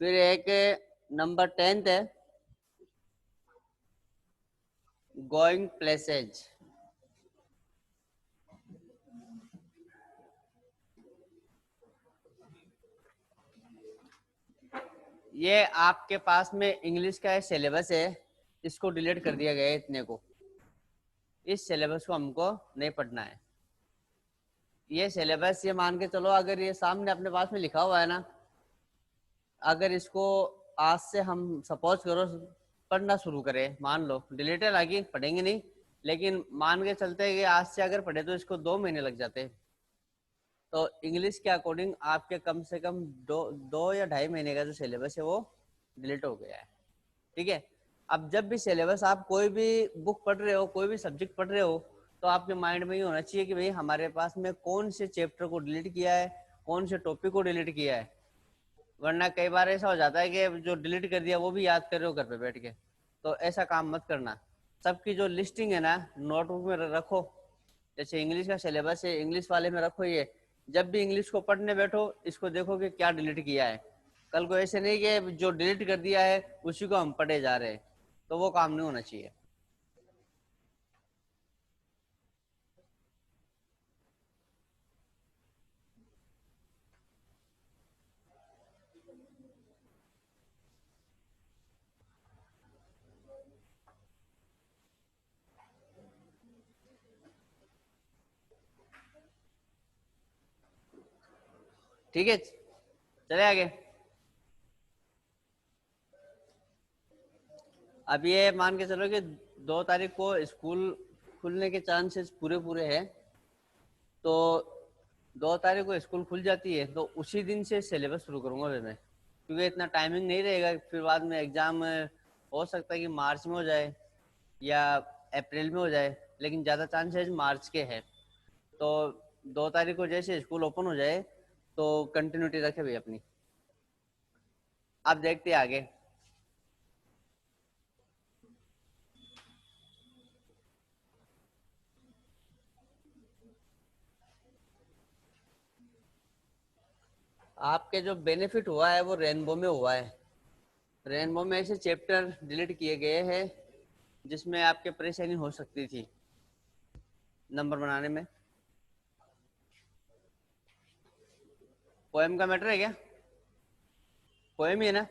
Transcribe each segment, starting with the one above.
फिर एक नंबर 10 है, गोइंग प्लेसेज। ये आपके पास में इंग्लिश का सिलेबस है, इसको डिलीट कर दिया गया है इतने को। इस सिलेबस को हमको नहीं पढ़ना है। ये सिलेबस ये मान के चलो, अगर ये सामने अपने पास में लिखा हुआ है ना, अगर इसको आज से हम सपोज करो पढ़ना शुरू करें, मान लो डिलीट लगी पढ़ेंगे नहीं, लेकिन मान के चलते हैं कि आज से अगर पढ़े तो इसको 2 महीने लग जाते हैं। तो इंग्लिश के अकॉर्डिंग आपके कम से कम 2 या 2.5 महीने का जो सिलेबस है वो डिलीट हो गया है। ठीक है। अब जब भी सिलेबस आप कोई भी बुक पढ़ रहे हो, कोई भी सब्जेक्ट पढ़ रहे हो, तो आपके माइंड में ये होना चाहिए कि भाई हमारे पास में कौन से चैप्टर को डिलीट किया है, कौन से टॉपिक को डिलीट किया है। वरना कई बार ऐसा हो जाता है कि जो डिलीट कर दिया वो भी याद कर रहे हो घर पे बैठ के। तो ऐसा काम मत करना। सबकी जो लिस्टिंग है ना, नोटबुक में रखो। जैसे इंग्लिश का सिलेबस है, इंग्लिश वाले में रखो ये। जब भी इंग्लिश को पढ़ने बैठो, इसको देखो कि क्या डिलीट किया है। कल को ऐसे नहीं कि जो डिलीट कर दिया है उसी को हम पढ़े जा रहे हैं, तो वो काम नहीं होना चाहिए। ठीक है, चले आगे। अब ये मान के चलो कि 2 तारीख को स्कूल खुलने के चांसेस पूरे पूरे हैं। तो 2 तारीख को स्कूल खुल जाती है तो उसी दिन से सिलेबस शुरू करूंगा फिर मैं, क्योंकि इतना टाइमिंग नहीं रहेगा। फिर बाद में एग्जाम हो सकता है कि मार्च में हो जाए या अप्रैल में हो जाए, लेकिन ज़्यादा चांसेस मार्च के हैं। तो 2 तारीख को जैसे स्कूल ओपन हो जाए तो कंटिन्यूटी रखे भाई अपनी। अब देखते हैं आगे। आपके जो बेनिफिट हुआ है वो रेनबो में हुआ है। रेनबो में ऐसे चैप्टर डिलीट किए गए हैं जिसमें आपके परेशानी हो सकती थी नंबर बनाने में। पोएम का मैटर है क्या? पोएम ही है ना?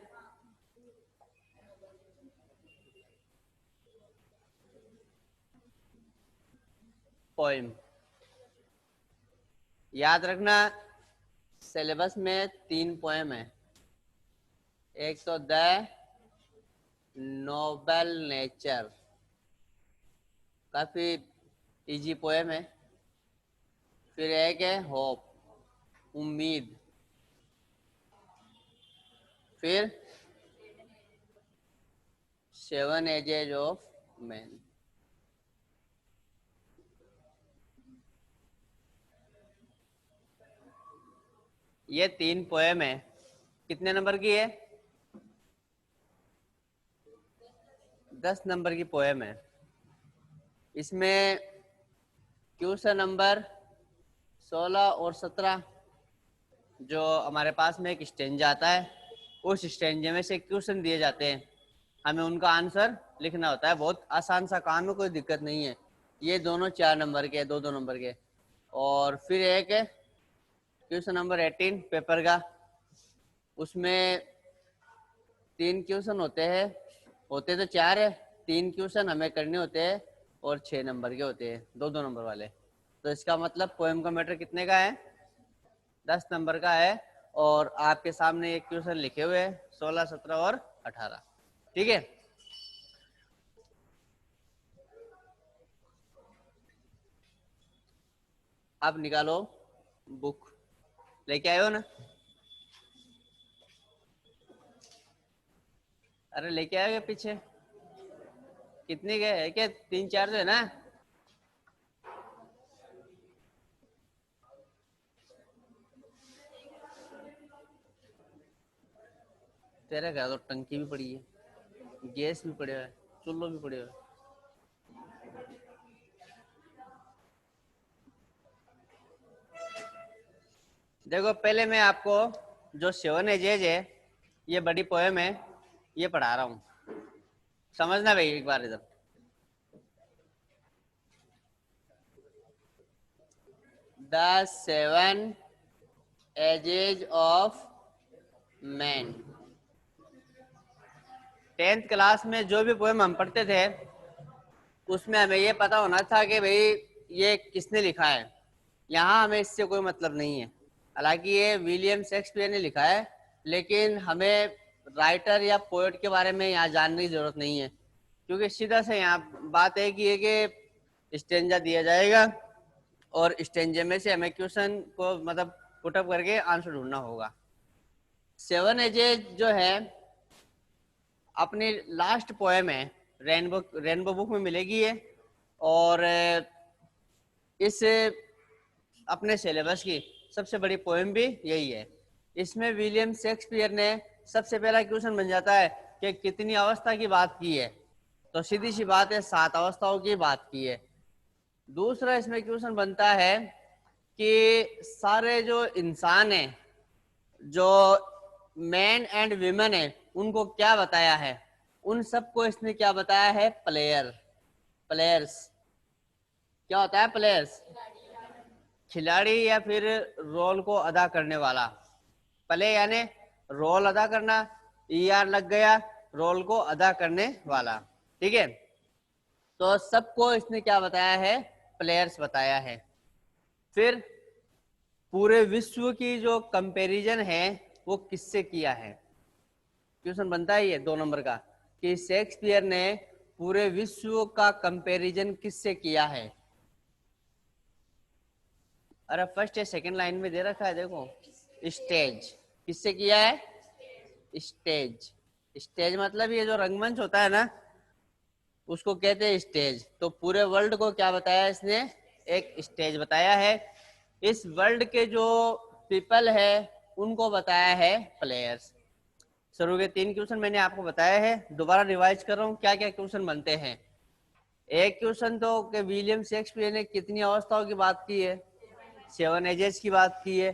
पोएम याद रखना, सिलेबस में 3 पोएम है। एक तो द नोबल नेचर, काफी इजी पोएम है। फिर एक है होप, उम्मीद। फिर 7 एजेस ऑफ मैन। ये 3 पोएम है। कितने नंबर की है? 10 नंबर की पोएम है। इसमें क्वेश्चन नंबर 16 और 17 जो हमारे पास में एक स्टेंजा आता है, उस स्टेंजे में से क्वेश्चन दिए जाते हैं, हमें उनका आंसर लिखना होता है। बहुत आसान सा काम है, कोई दिक्कत नहीं है। ये दोनों 4 नंबर के, 2-2 नंबर के। और फिर एक क्वेश्चन नंबर 18 पेपर का, उसमें 3 क्वेश्चन होते हैं। होते तो 4 है, 3 क्वेश्चन हमें करने होते हैं और 6 नंबर के होते हैं, 2-2 नंबर वाले। तो इसका मतलब पोएम का मैटर कितने का है? 10 नंबर का है। और आपके सामने एक क्वेश्चन लिखे हुए हैं, 16, 17 और 18। ठीक है। अब निकालो बुक, लेके आए हो ना? अरे लेके आए पीछे। कितने के है क्या? 3-4 है ना? तेरा क्या, तो टंकी भी पड़ी है, गैस भी पड़े है, चूल्हो भी पड़े है। देखो पहले मैं आपको जो 7 एजेज है ये बड़ी पोएम है, ये पढ़ा रहा हूँ, समझना भाई एक बार इधर। The 7 edges of man. 10th class में जो भी पोएम हम पढ़ते थे उसमें हमें ये पता होना था कि भाई ये किसने लिखा है। यहाँ हमें इससे कोई मतलब नहीं है, हालांकि ये विलियम शेक्सपियर ने लिखा है, लेकिन हमें राइटर या पोएट के बारे में यहाँ जानने की जरूरत नहीं है, क्योंकि सीधा से यहाँ बात है कि स्टेंजा दिया जाएगा और स्टेंजे में से हमें क्वेश्चन को मतलब पुटअप करके आंसर ढूंढना होगा। 7 एजेज जो है अपनी लास्ट पोएम है, रेनबो बुक में मिलेगी ये, और इस अपने सिलेबस की सबसे बड़ी पोएम भी यही है। इसमें विलियम शेक्सपियर ने सबसे पहला क्वेश्चन बन जाता है कि कितनी अवस्था की बात की है, तो सीधी सी बात है 7 अवस्थाओं की बात की है। दूसरा इसमें क्वेश्चन बनता है कि सारे जो इंसान हैं, जो मैन एंड वीमेन है, उनको क्या बताया है, उन सबको इसने क्या बताया है, प्लेयर्स। क्या होता है प्लेयर्स? खिलाड़ी या फिर रोल को अदा करने वाला। प्ले यानी रोल अदा करना, ER लग गया, रोल को अदा करने वाला, ठीक है। तो सबको इसने क्या बताया है, प्लेयर्स बताया है। फिर पूरे विश्व की जो कंपैरिजन है वो किससे किया है, क्वेश्चन बनता है ये 2 नंबर का, कि शेक्सपियर ने पूरे विश्व का कंपैरिजन किससे किया है। अरे फर्स्ट या सेकंड लाइन में दे रखा है देखो, स्टेज। किससे किया है, स्टेज। स्टेज मतलब ये जो रंगमंच होता है ना, उसको कहते हैं स्टेज। तो पूरे वर्ल्ड को क्या बताया इसने, एक स्टेज बताया है। इस वर्ल्ड के जो पीपल है उनको बताया है प्लेयर्स। शुरू के 3 क्वेश्चन मैंने आपको बताया है, दोबारा रिवाइज कर रहा हूँ क्या क्या क्वेश्चन बनते हैं। एक क्वेश्चन तो कि विलियम शेक्सपियर ने कितनी अवस्थाओं की बात की है, 7 एजेस की बात की है।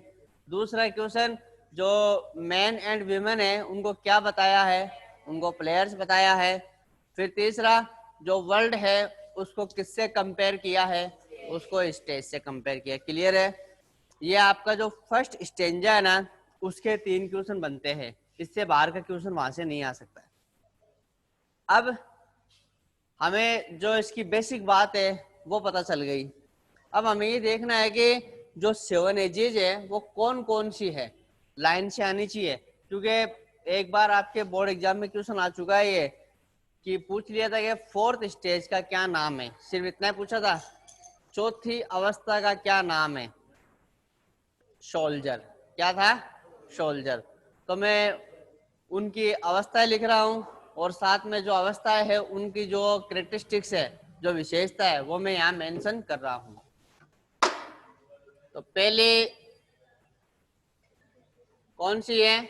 दूसरा क्वेश्चन जो मैन एंड वीमेन है उनको क्या बताया है, उनको प्लेयर्स बताया है। फिर तीसरा जो वर्ल्ड है उसको किससे कंपेयर किया है, उसको स्टेज से कंपेयर किया। क्लियर है? ये आपका जो फर्स्ट स्टेंजा है ना, उसके 3 क्वेश्चन बनते हैं, इससे बाहर का क्वेश्चन वहां से नहीं आ सकता है। अब हमें जो इसकी बेसिक बात है वो पता चल गई। अब हमें ये देखना है कि जो 7 एजेज है वो कौन कौन सी है, लाइन से आनी चाहिए, क्योंकि एक बार आपके बोर्ड एग्जाम में क्वेश्चन आ चुका है ये, कि पूछ लिया था कि 4th स्टेज का क्या नाम है, सिर्फ इतना ही पूछा था। चौथी अवस्था का क्या नाम है, सोल्जर। क्या था, सोल्जर। तो मैं उनकी अवस्थाएं लिख रहा हूँ, और साथ में जो अवस्थाएं है उनकी जो कैरेक्टरिस्टिक्स है, जो विशेषता है, वो मैं यहाँ मेंशन कर रहा हूँ। तो पहले कौन सी है,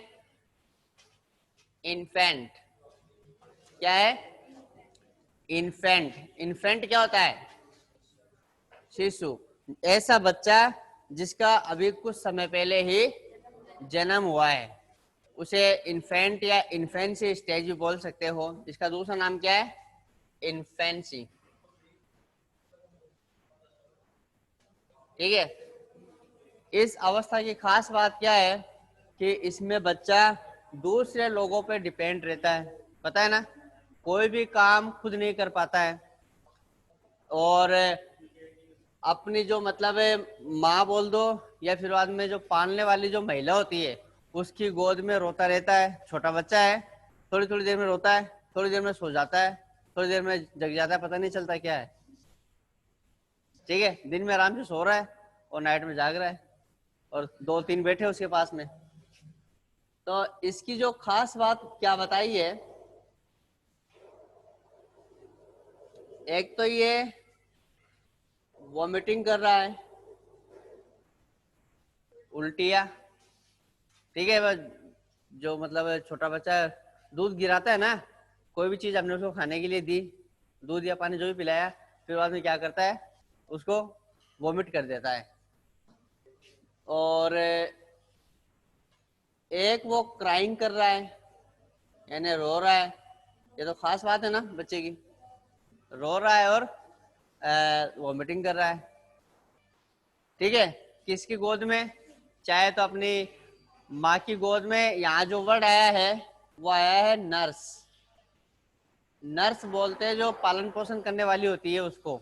इन्फेंट। क्या है, इन्फेंट। इन्फेंट क्या होता है, शिशु। ऐसा बच्चा जिसका अभी कुछ समय पहले ही जन्म हुआ है, उसे इन्फेंट या इन्फेंसी स्टेज भी बोल सकते हो। इसका दूसरा नाम क्या है, इन्फेंसी। ठीक है। इस अवस्था की खास बात क्या है कि इसमें बच्चा दूसरे लोगों पे डिपेंड रहता है, पता है ना, कोई भी काम खुद नहीं कर पाता है, और अपनी जो मतलब है माँ बोल दो, या फिर बाद में जो पालने वाली जो महिला होती है उसकी गोद में रोता रहता है। छोटा बच्चा है, थोड़ी थोड़ी देर में रोता है, थोड़ी देर में सो जाता है, थोड़ी देर में जग जाता है, पता नहीं चलता क्या है। ठीक है, दिन में आराम से सो रहा है और नाइट में जाग रहा है, और 2-3 बैठे उसके पास में। तो इसकी जो खास बात क्या बताई है, एक तो ये वॉमिटिंग कर रहा है, उल्टियाँ। ठीक है, बस जो मतलब छोटा बच्चा दूध गिराता है ना, कोई भी चीज हमने उसको खाने के लिए दी, दूध या पानी जो भी पिलाया, फिर बाद में क्या करता है, उसको वॉमिट कर देता है। और एक वो क्राइंग कर रहा है, यानी रो रहा है, ये तो खास बात है ना बच्चे की, रो रहा है और वॉमिटिंग कर रहा है। ठीक है, किसकी गोद में, चाहे तो अपनी माँ की गोद में। यहाँ जो वर्ड आया है वो आया है नर्स। नर्स बोलते हैं जो पालन पोषण करने वाली होती है उसको।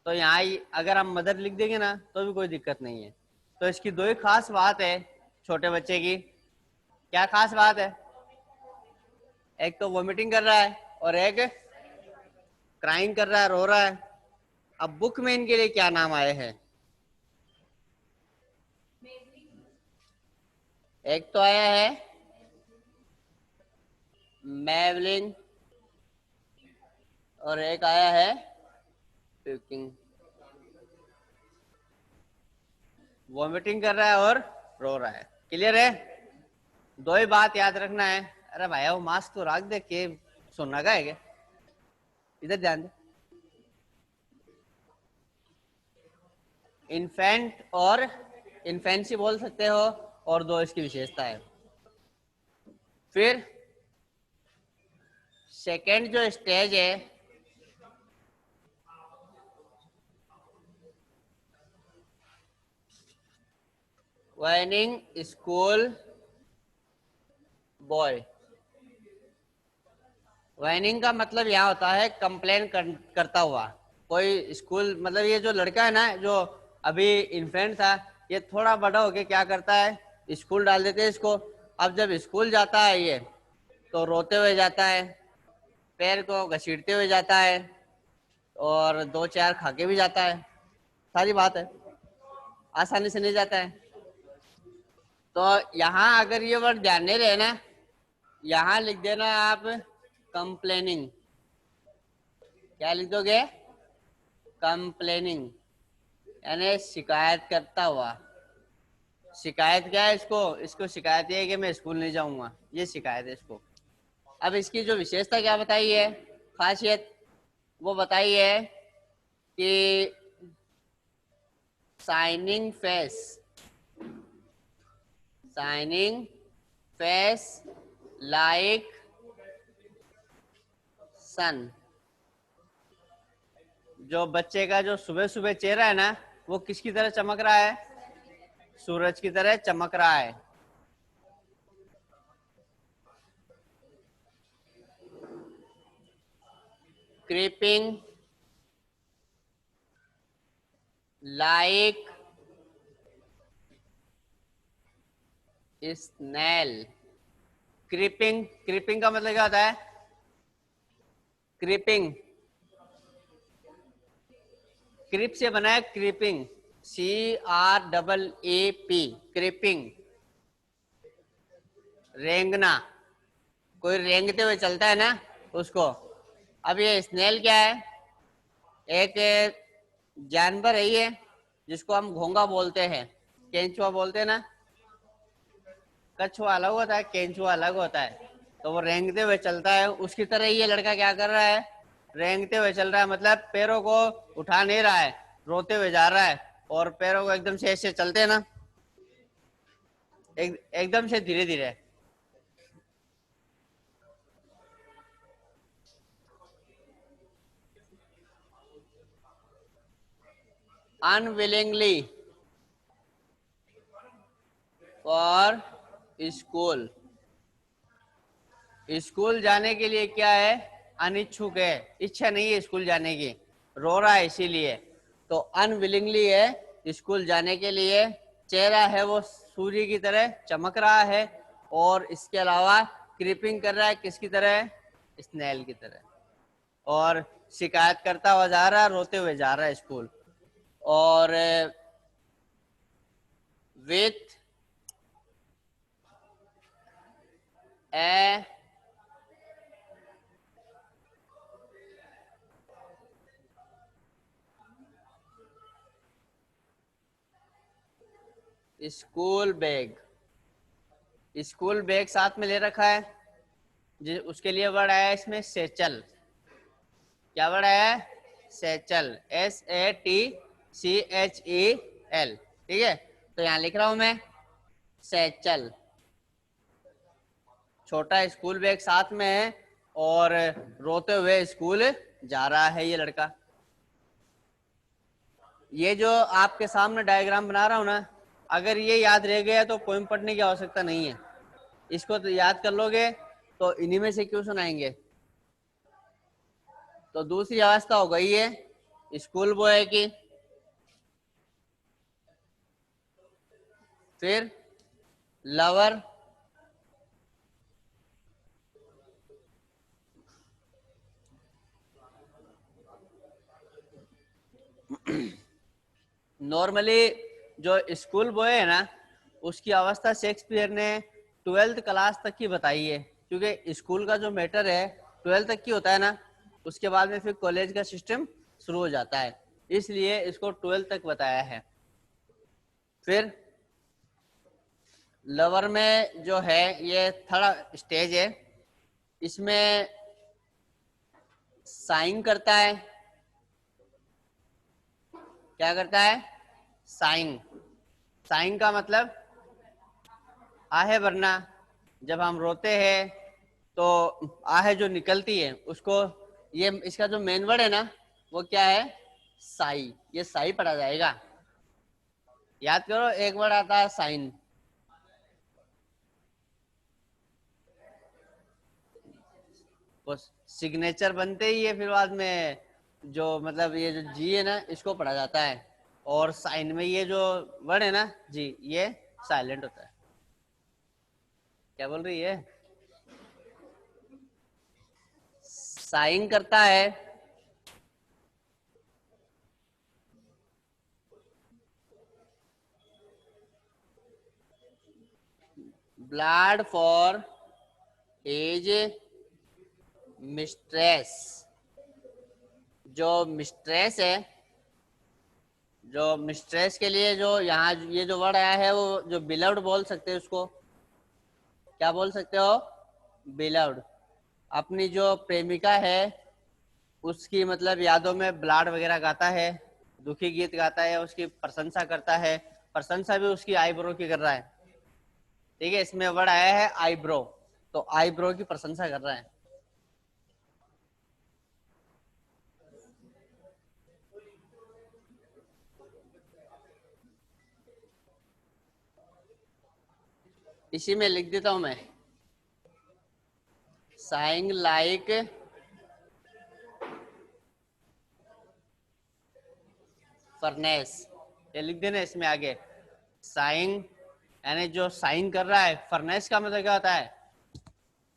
तो यहाँ अगर हम मदर लिख देंगे ना तो भी कोई दिक्कत नहीं है। तो इसकी दो ही खास बात है छोटे बच्चे की। क्या खास बात है? एक तो वॉमिटिंग कर रहा है और एक क्राइंग कर रहा है, रो रहा है। अब बुक में इनके लिए क्या नाम आए हैं? एक तो आया है मैवलिन और एक आया है प्यूकिंग। वॉमिटिंग कर रहा है और रो रहा है। क्लियर है? दो ही बात याद रखना है। अरे भाई वो मास्क तो रख दे के सुनना का है क्या? इधर ध्यान दे। इन्फेंट और इन्फेंसी बोल सकते हो, और दो इसकी विशेषता है। फिर सेकेंड जो स्टेज है वाइनिंग स्कूल बॉय। वाइनिंग का मतलब यहाँ होता है कंप्लेन करता हुआ कोई स्कूल। मतलब ये जो लड़का है ना जो अभी इन्फेंट था, ये थोड़ा बड़ा होके क्या करता है, स्कूल डाल देते हैं इसको। अब जब स्कूल जाता है ये तो रोते हुए जाता है, पैर को घसीटते हुए जाता है और दो चार खा के भी जाता है। सारी बात है, आसानी से नहीं जाता है। तो यहाँ अगर ये वर्ड ध्यान नहीं रहे ना, यहाँ लिख देना आप कंप्लेनिंग। क्या लिख दोगे? कंप्लेनिंग, यानी शिकायत करता हुआ। शिकायत क्या है इसको? इसको शिकायत ये है कि मैं स्कूल नहीं जाऊंगा, ये शिकायत है इसको। अब इसकी जो विशेषता क्या बताई है, खासियत, वो बताई है कि shining face, shining face like sun. जो बच्चे का जो सुबह सुबह चेहरा है ना, वो किसकी तरह चमक रहा है? सूरज की तरह चमक रहा है। Creeping like snail. Creeping, creeping का मतलब क्या होता है? क्रीपिंग, क्रिप से बना है क्रीपिंग, CREEP, क्रीपिंग, रेंगना। कोई रेंगते हुए चलता है ना उसको। अब ये स्नेल क्या है? एक जानवर है ये, जिसको हम घोंगा बोलते हैं, केंचुआ बोलते हैं ना। कछुआ अलग होता है, केंचुआ अलग होता है। तो वो रेंगते हुए चलता है, उसकी तरह ये लड़का क्या कर रहा है? रेंगते हुए चल रहा है, मतलब पैरों को उठा नहीं रहा है, रोते हुए जा रहा है। और पैरों को एकदम से ऐसे चलते हैं ना, एकदम से धीरे धीरे। अनविलिंगली फॉर स्कूल, स्कूल जाने के लिए क्या है? अनिच्छुक है, इच्छा नहीं है स्कूल जाने की, रो रहा है इसीलिए। तो अनविलिंगली है स्कूल जाने के लिए। चेहरा है वो सूर्य की तरह चमक रहा है, और इसके अलावा क्रीपिंग कर रहा है किसकी तरह? स्नेल की तरह। और शिकायत करता हुआ जा रहा है, रोते हुए जा रहा है स्कूल। और with A school bag, school bag साथ में ले रखा है। उसके लिए वर्ड आया है इसमें सेचल। क्या वर्ड आया है? सेचल, SATCHEL। ठीक है, तो यहाँ लिख रहा हूं मैं सेचल। छोटा स्कूल बैग साथ में है और रोते हुए स्कूल जा रहा है ये लड़का। ये जो आपके सामने डायग्राम बना रहा हूं ना, अगर ये याद रह गया तो पोएम पढ़ने की आवश्यकता नहीं है। इसको तो याद कर लोगे तो इन्हीं में से क्वेश्चन आएंगे। तो दूसरी अवस्था हो गई है स्कूल बॉय की। फिर लवर, नॉर्मली जो स्कूल बॉय है ना, उसकी अवस्था शेक्सपियर ने 12th क्लास तक की बताई है, क्योंकि स्कूल का जो मैटर है 12th तक की होता है ना, उसके बाद में फिर कॉलेज का सिस्टम शुरू हो जाता है, इसलिए इसको 12th तक बताया है। फिर लवर में जो है ये थर्ड स्टेज है, इसमें साइन करता है। क्या करता है? साइन। साइन का मतलब आहे भरना। जब हम रोते हैं तो आहे जो निकलती है उसको, ये इसका जो मेन वर्ड है ना वो क्या है? साई। ये साई पढ़ा जाएगा। याद करो, एक वर्ड आता है साइन। वो सिग्नेचर बनते ही है, फिर बाद में जो मतलब ये जो जी है ना इसको पढ़ा जाता है, और साइन में ये जो वर्ड है ना जी, ये साइलेंट होता है। क्या बोल रही है? साइन करता है। Blood for age mistress. जो मिस्ट्रेस है, जो मिस्ट्रेस के लिए जो यहाँ ये जो वर्ड आया है वो जो बिलव्ड बोल सकते हैं उसको। क्या बोल सकते हो? बिलव्ड। अपनी जो प्रेमिका है उसकी मतलब यादों में ब्लाड वगैरह गाता है, दुखी गीत गाता है, उसकी प्रशंसा करता है। प्रशंसा भी उसकी आईब्रो की कर रहा है। ठीक है, इसमें वर्ड आया है आईब्रो, तो आईब्रो की प्रशंसा कर रहा है। इसी में लिख देता हूं मैं, साइंग लाइक फर्नेस। ये लिख देना इसमें आगे, साइंग, यानी जो साइन कर रहा है। फर्नेस का मतलब क्या होता है?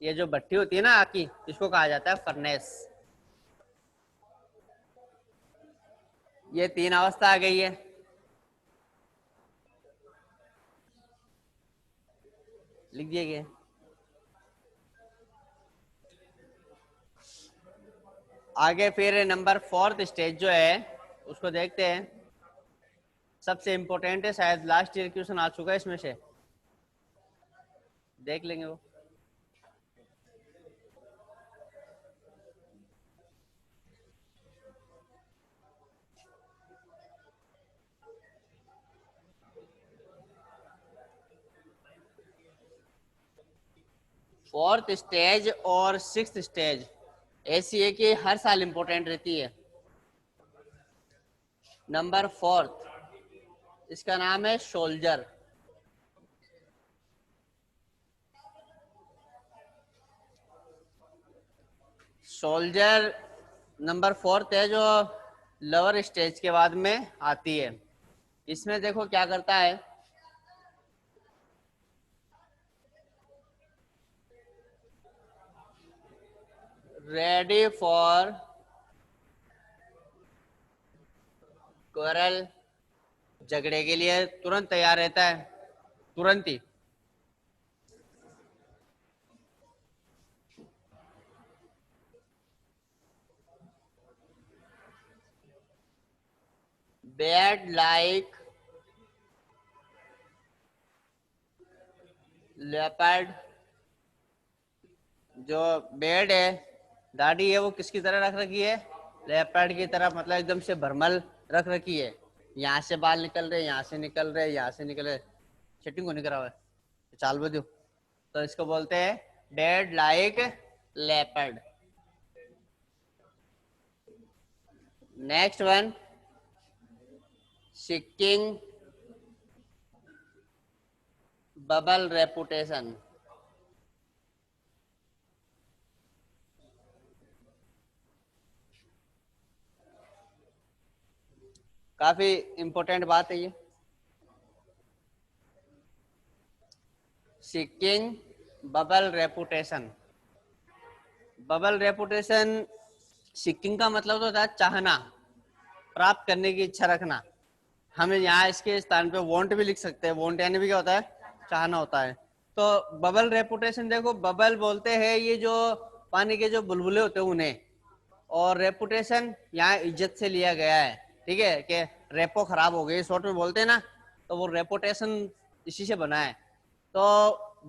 ये जो भट्टी होती है ना आग की, इसको कहा जाता है फर्नेस। ये तीन अवस्था आ गई है। लिख दिए गए। आगे फिर नंबर 4th स्टेज जो है उसको देखते हैं। सबसे इंपॉर्टेंट है, शायद लास्ट ईयर क्वेश्चन आ चुका है इसमें से, देख लेंगे वो। फोर्थ स्टेज और 6th स्टेज ऐसी है कि हर साल इंपॉर्टेंट रहती है। नंबर 4th, इसका नाम है सोल्जर। सोल्जर नंबर 4th है, जो लोअर स्टेज के बाद में आती है। इसमें देखो क्या करता है, रेडी फॉर क्वारल, झगड़े के लिए तुरंत तैयार रहता है, तुरंत ही। Beard like leopard. जो बेड है, दाढ़ी है, वो किसकी तरह रख रखी है? लेपर्ड की तरह, मतलब एकदम से भरमल रख रखी है। यहाँ से बाल निकल रहे, यहाँ से निकल रहे, यहाँ से निकल रहे। सेटिंग को नहीं करा हुआ है, चाल बदू। तो इसको बोलते हैं dead like leopard. Next one, seeking bubble reputation. काफी इंपॉर्टेंट बात है ये। Seeking bubble reputation. Bubble reputation, seeking का मतलब तो होता है चाहना, प्राप्त करने की इच्छा रखना। हम यहाँ इसके स्थान पे वांट भी लिख सकते हैं। वांट यानी भी क्या होता है, चाहना होता है। तो बबल रेपुटेशन, देखो बबल बोलते हैं ये जो पानी के जो बुलबुले होते हैं उन्हें, और रेपुटेशन यहाँ इज्जत से लिया गया है। ठीक है, कि रेपो खराब हो गई शॉर्ट में बोलते हैं ना, तो वो रेपुटेशन इसी से बना है। तो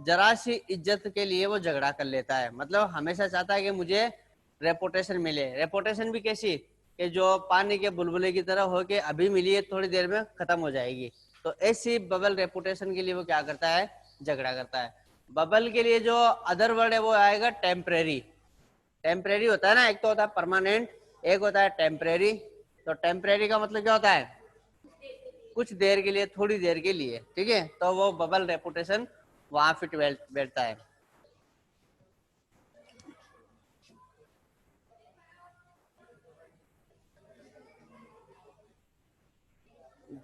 जरा सी इज्जत के लिए वो झगड़ा कर लेता है, मतलब हमेशा चाहता है कि मुझे रेपुटेशन मिले। रेपुटेशन भी कैसी, कि जो पानी के बुलबुले की तरह हो के अभी मिली है थोड़ी देर में खत्म हो जाएगी। तो ऐसी बबल रेपुटेशन के लिए वो क्या करता है, झगड़ा करता है। बबल के लिए जो अदर वर्ड है वो आएगा टेम्परेरी। टेम्परेरी होता है ना, एक तो होता है परमानेंट, एक होता है टेम्परेरी। तो टेम्परेरी का मतलब क्या होता है, कुछ देर के लिए, थोड़ी देर के लिए। ठीक है, तो वो बबल रेपुटेशन वहां फिट बैठता है।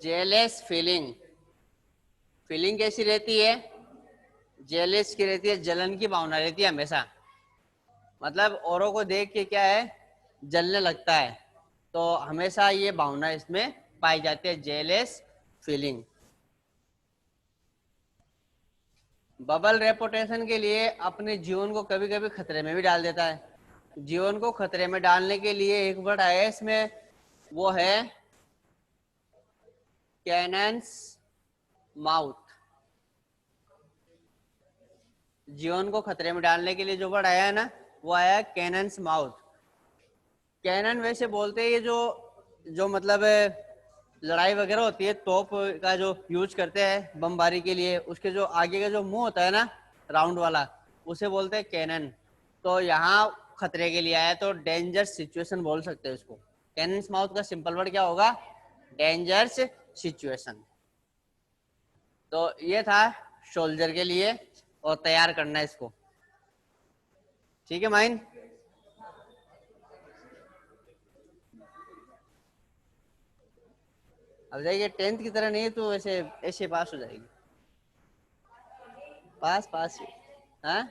Jealous feeling. फीलिंग कैसी रहती है, जेलेस की रहती है, जलन की भावना रहती है हमेशा। मतलब औरों को देख के क्या है, जलने लगता है। तो हमेशा ये भावना इसमें पाई जाती है, जेलेस फीलिंग। बबल रेपुटेशन के लिए अपने जीवन को कभी कभी खतरे में भी डाल देता है। जीवन को खतरे में डालने के लिए एक वर्ड आया इसमें, वो है कैनन्स माउथ। जीवन को खतरे में डालने के लिए जो वर्ड आया है ना, वो आया कैनन्स माउथ। कैनन वैसे बोलते हैं ये जो जो मतलब लड़ाई वगैरह होती है, तोप का जो यूज करते हैं बमबारी के लिए, उसके जो आगे का जो मुंह होता है ना, राउंड वाला, उसे बोलते हैं कैनन। तो यहाँ खतरे के लिए आया, तो डेंजर सिचुएशन बोल सकते हैं इसको। कैनन्स माउथ का सिंपल वर्ड क्या होगा, डेंजरस सिचुएशन। तो ये था सोल्जर के लिए, और तैयार करना है इसको। ठीक है माइन। अब जाएगी 10th की तरह नहीं, तो ऐसे ऐसे पास हो जाएगी। पास पास। हाँ,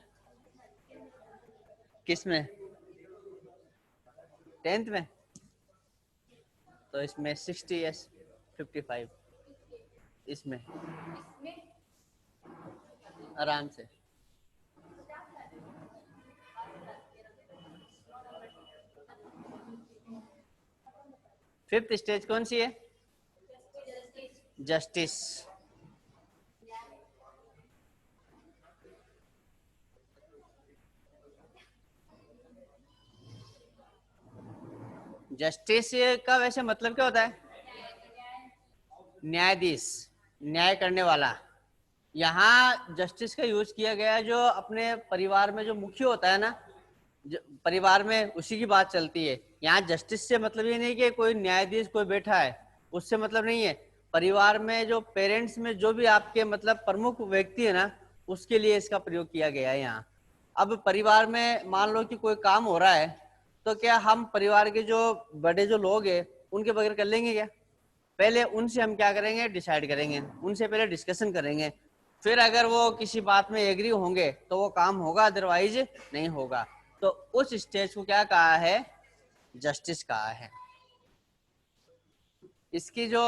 किस में, 10th में? तो इसमें 60 या 55, इसमें आराम से। फिफ्थ स्टेज कौन सी है, जस्टिस। जस्टिस का वैसे मतलब क्या होता है, न्यायाधीश, न्याय करने वाला। यहाँ जस्टिस का यूज किया गया है जो अपने परिवार में जो मुख्य होता है ना, परिवार में उसी की बात चलती है। यहाँ जस्टिस से मतलब ये नहीं कि कोई न्यायाधीश कोई बैठा है, उससे मतलब नहीं है। परिवार में जो पेरेंट्स में जो भी आपके मतलब प्रमुख व्यक्ति है ना, उसके लिए इसका प्रयोग किया गया है यहाँ। अब परिवार में मान लो कि कोई काम हो रहा है, तो क्या हम परिवार के जो बड़े जो लोग हैं उनके बगैर कर लेंगे क्या? पहले उनसे हम क्या करेंगे, डिसाइड करेंगे, उनसे पहले डिस्कशन करेंगे। फिर अगर वो किसी बात में एग्री होंगे तो वो काम होगा, अदरवाइज नहीं होगा। तो उस स्टेज को क्या कहा है, जस्टिस कहा है। इसकी जो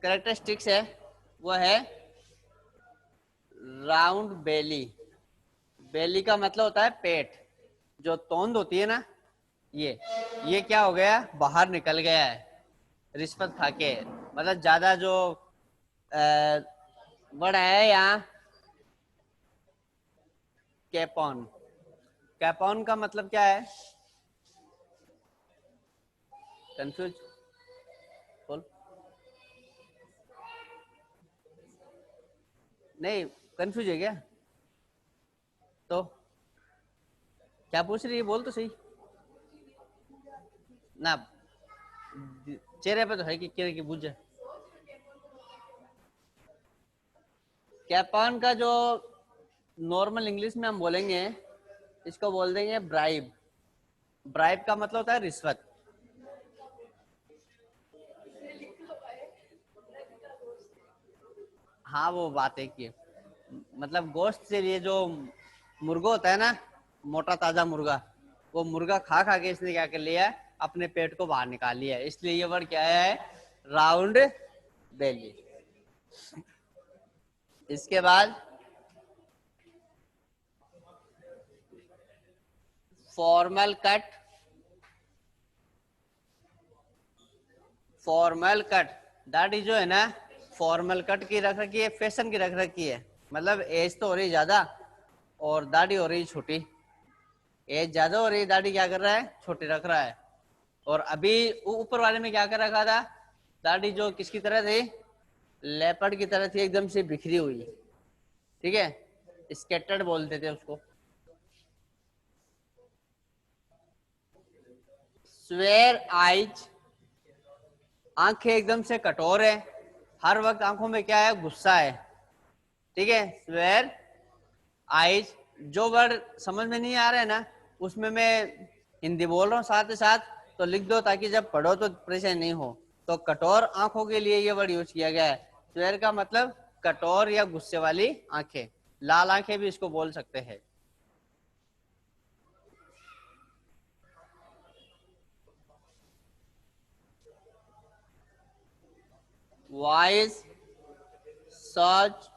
कैरेक्टरिस्टिक्स है वो है राउंड बेली। बेली का मतलब होता है पेट। जो तोंद होती है ना, ये क्या हो गया, बाहर निकल गया है रिश्वत खा के। मतलब ज्यादा जो वर्ड है यहाँ, कैपॉन। कैपॉन का मतलब क्या है, कंफ्यूज, बोल। नहीं, कंफ्यूज है क्या? तो क्या पूछ रही है, बोल तो सही ना, चेहरे पे तो है कि क्या की बुझ जाए। कैपान का जो नॉर्मल इंग्लिश में हम बोलेंगे, इसको बोल देंगे ब्राइब। ब्राइब का मतलब होता है रिश्वत। हाँ वो बात है कि मतलब गोश्त से लिए जो मुर्गा होता है ना, मोटा ताजा मुर्गा, वो मुर्गा खा खा के इसने क्या कर लिया है, अपने पेट को बाहर निकाल लिया है, इसलिए ये वर्ड क्या है, राउंड बेली। इसके बाद फॉर्मल कट। फॉर्मल कट, दाढ़ी जो है ना, फॉर्मल कट की रख रखी है, फैशन की रख रखी है। मतलब एज तो हो रही ज्यादा और दाढ़ी हो रही छोटी। एज ज्यादा हो रही, दाढ़ी क्या कर रहा है, छोटी रख रहा है। और अभी ऊपर वाले में क्या कर रखा था, दाढ़ी जो किसकी तरह थी, लेपर्ड की तरह थी, एकदम से बिखरी हुई। ठीक है, स्केटर्ड बोलते थे उसको। स्वेयर आइज, आंखें एकदम से कठोर है, हर वक्त आंखों में क्या है, गुस्सा है। ठीक है, स्वेयर आइज। जो वर्ड समझ में नहीं आ रहा है ना, उसमें मैं हिंदी बोल रहा हूँ साथ ही साथ, तो लिख दो ताकि जब पढ़ो तो परेशानी नहीं हो। तो कठोर आंखों के लिए ये वर्ड यूज किया गया है। स्वेयर का मतलब कठोर या गुस्से वाली आंखें, लाल आंखें भी इसको बोल सकते हैं। वाइज सच,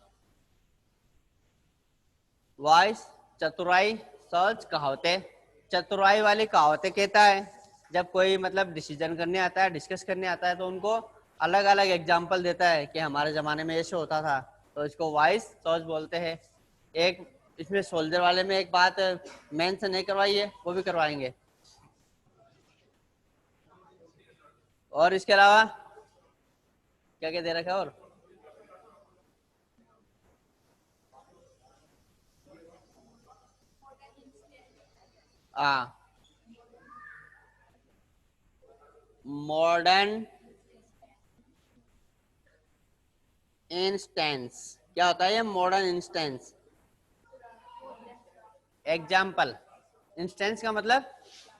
वाइस चतुराई, सच कहावतें। चतुराई वाली कहावतें कहता है, जब कोई मतलब डिसीजन करने आता है, डिस्कस करने आता है, तो उनको अलग अलग एग्जाम्पल देता है कि हमारे जमाने में ऐसे होता था, तो इसको वाइस सच बोलते हैं। एक इसमें सोल्जर वाले में एक बात मेन से नहीं करवाई है, वो भी करवाएंगे। और इसके अलावा क्या क्या दे रखा है और मॉडर्न इंस्टेंस। क्या होता है ये मॉडर्न इंस्टेंस? एग्जाम्पल। इंस्टेंस का मतलब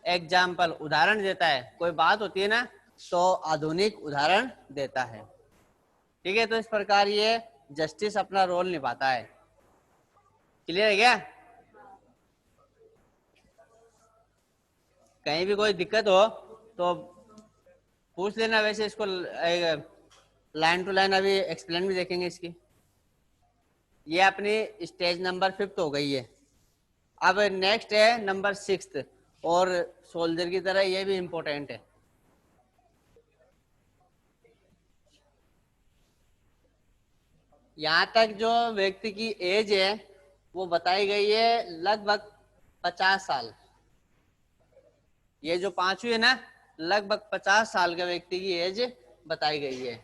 एग्जाम्पल, उदाहरण देता है। कोई बात होती है ना, तो आधुनिक उदाहरण देता है। ठीक है, तो इस प्रकार ये जस्टिस अपना रोल निभाता है। क्लियर है क्या? कहीं भी कोई दिक्कत हो तो पूछ लेना। वैसे इसको लाइन टू लाइन अभी एक्सप्लेन भी देखेंगे इसकी। ये अपनी स्टेज नंबर 5 हो गई है। अब नेक्स्ट है नंबर 6, और सोल्जर की तरह ये भी इंपॉर्टेंट है। यहाँ तक जो व्यक्ति की एज है वो बताई गई है लगभग 50 साल। ये जो पांचवी है ना, लगभग 50 साल का व्यक्ति की एज बताई गई है।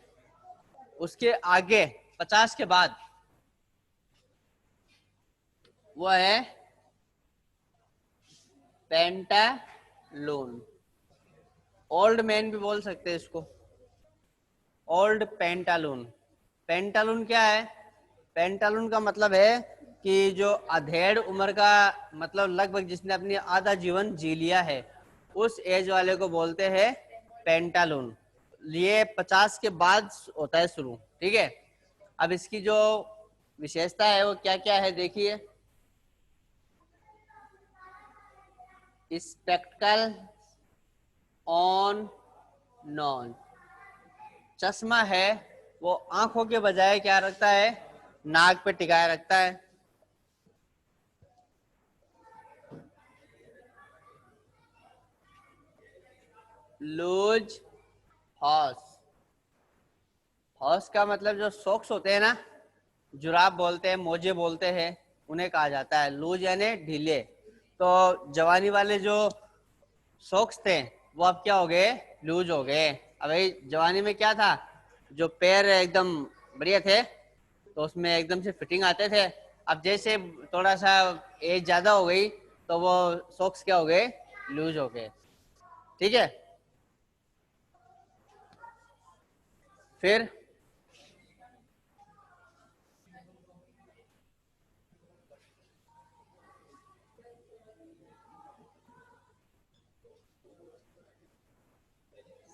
उसके आगे 50 के बाद वो है पेंटालून। ओल्ड मैन भी बोल सकते हैं इसको, ओल्ड पेंटालून। पेंटालून क्या है? पेंटालून का मतलब है कि जो अधेड़ उम्र का, मतलब लगभग जिसने अपनी आधा जीवन जी लिया है, उस एज वाले को बोलते हैं पेंटालून। ये 50 के बाद होता है शुरू। ठीक है, अब इसकी जो विशेषता है वो क्या क्या है देखिए। स्पेक्टिकल ऑन नॉन, चश्मा है वो आंखों के बजाय क्या रखता है, नाक पे टिकाए रखता है। लूज हॉर्स, हॉर्स का मतलब जो सॉक्स होते हैं ना, जुराब बोलते हैं, मोजे बोलते हैं, उन्हें कहा जाता है लूज यानी ढीले। तो जवानी वाले जो सॉक्स थे वो अब क्या हो गए, लूज हो गए। अब भाई जवानी में क्या था, जो पैर एकदम बढ़िया थे तो उसमें एकदम से फिटिंग आते थे। अब जैसे थोड़ा सा एज ज्यादा हो गई तो वो सॉक्स क्या हो गए, लूज हो गए। ठीक है, फिर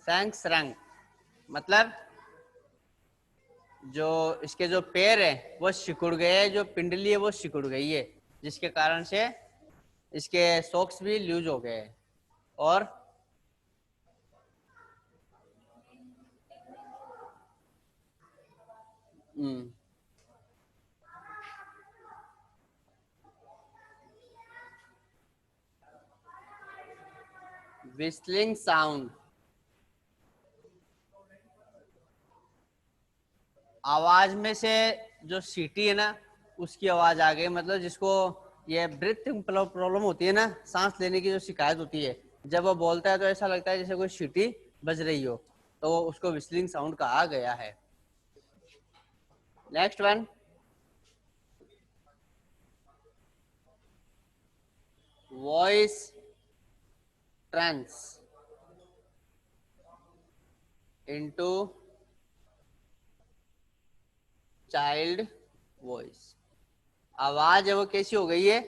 सैंक्स रंग मतलब जो इसके जो पैर है वो सिकुड़ गए, जो पिंडली है वो सिकुड़ गई है, जिसके कारण से इसके सॉक्स भी लूज हो गए। और विस्लिंग साउंड, आवाज में से जो सीटी है ना उसकी आवाज आ गई, मतलब जिसको ये ब्रीथिंग प्रॉब्लम होती है ना, सांस लेने की जो शिकायत होती है, जब वो बोलता है तो ऐसा लगता है जैसे कोई सीटी बज रही हो, तो उसको विस्लिंग साउंड कहा गया है। Next one, voice trans into child voice, आवाज है वो कैसी हो गई है,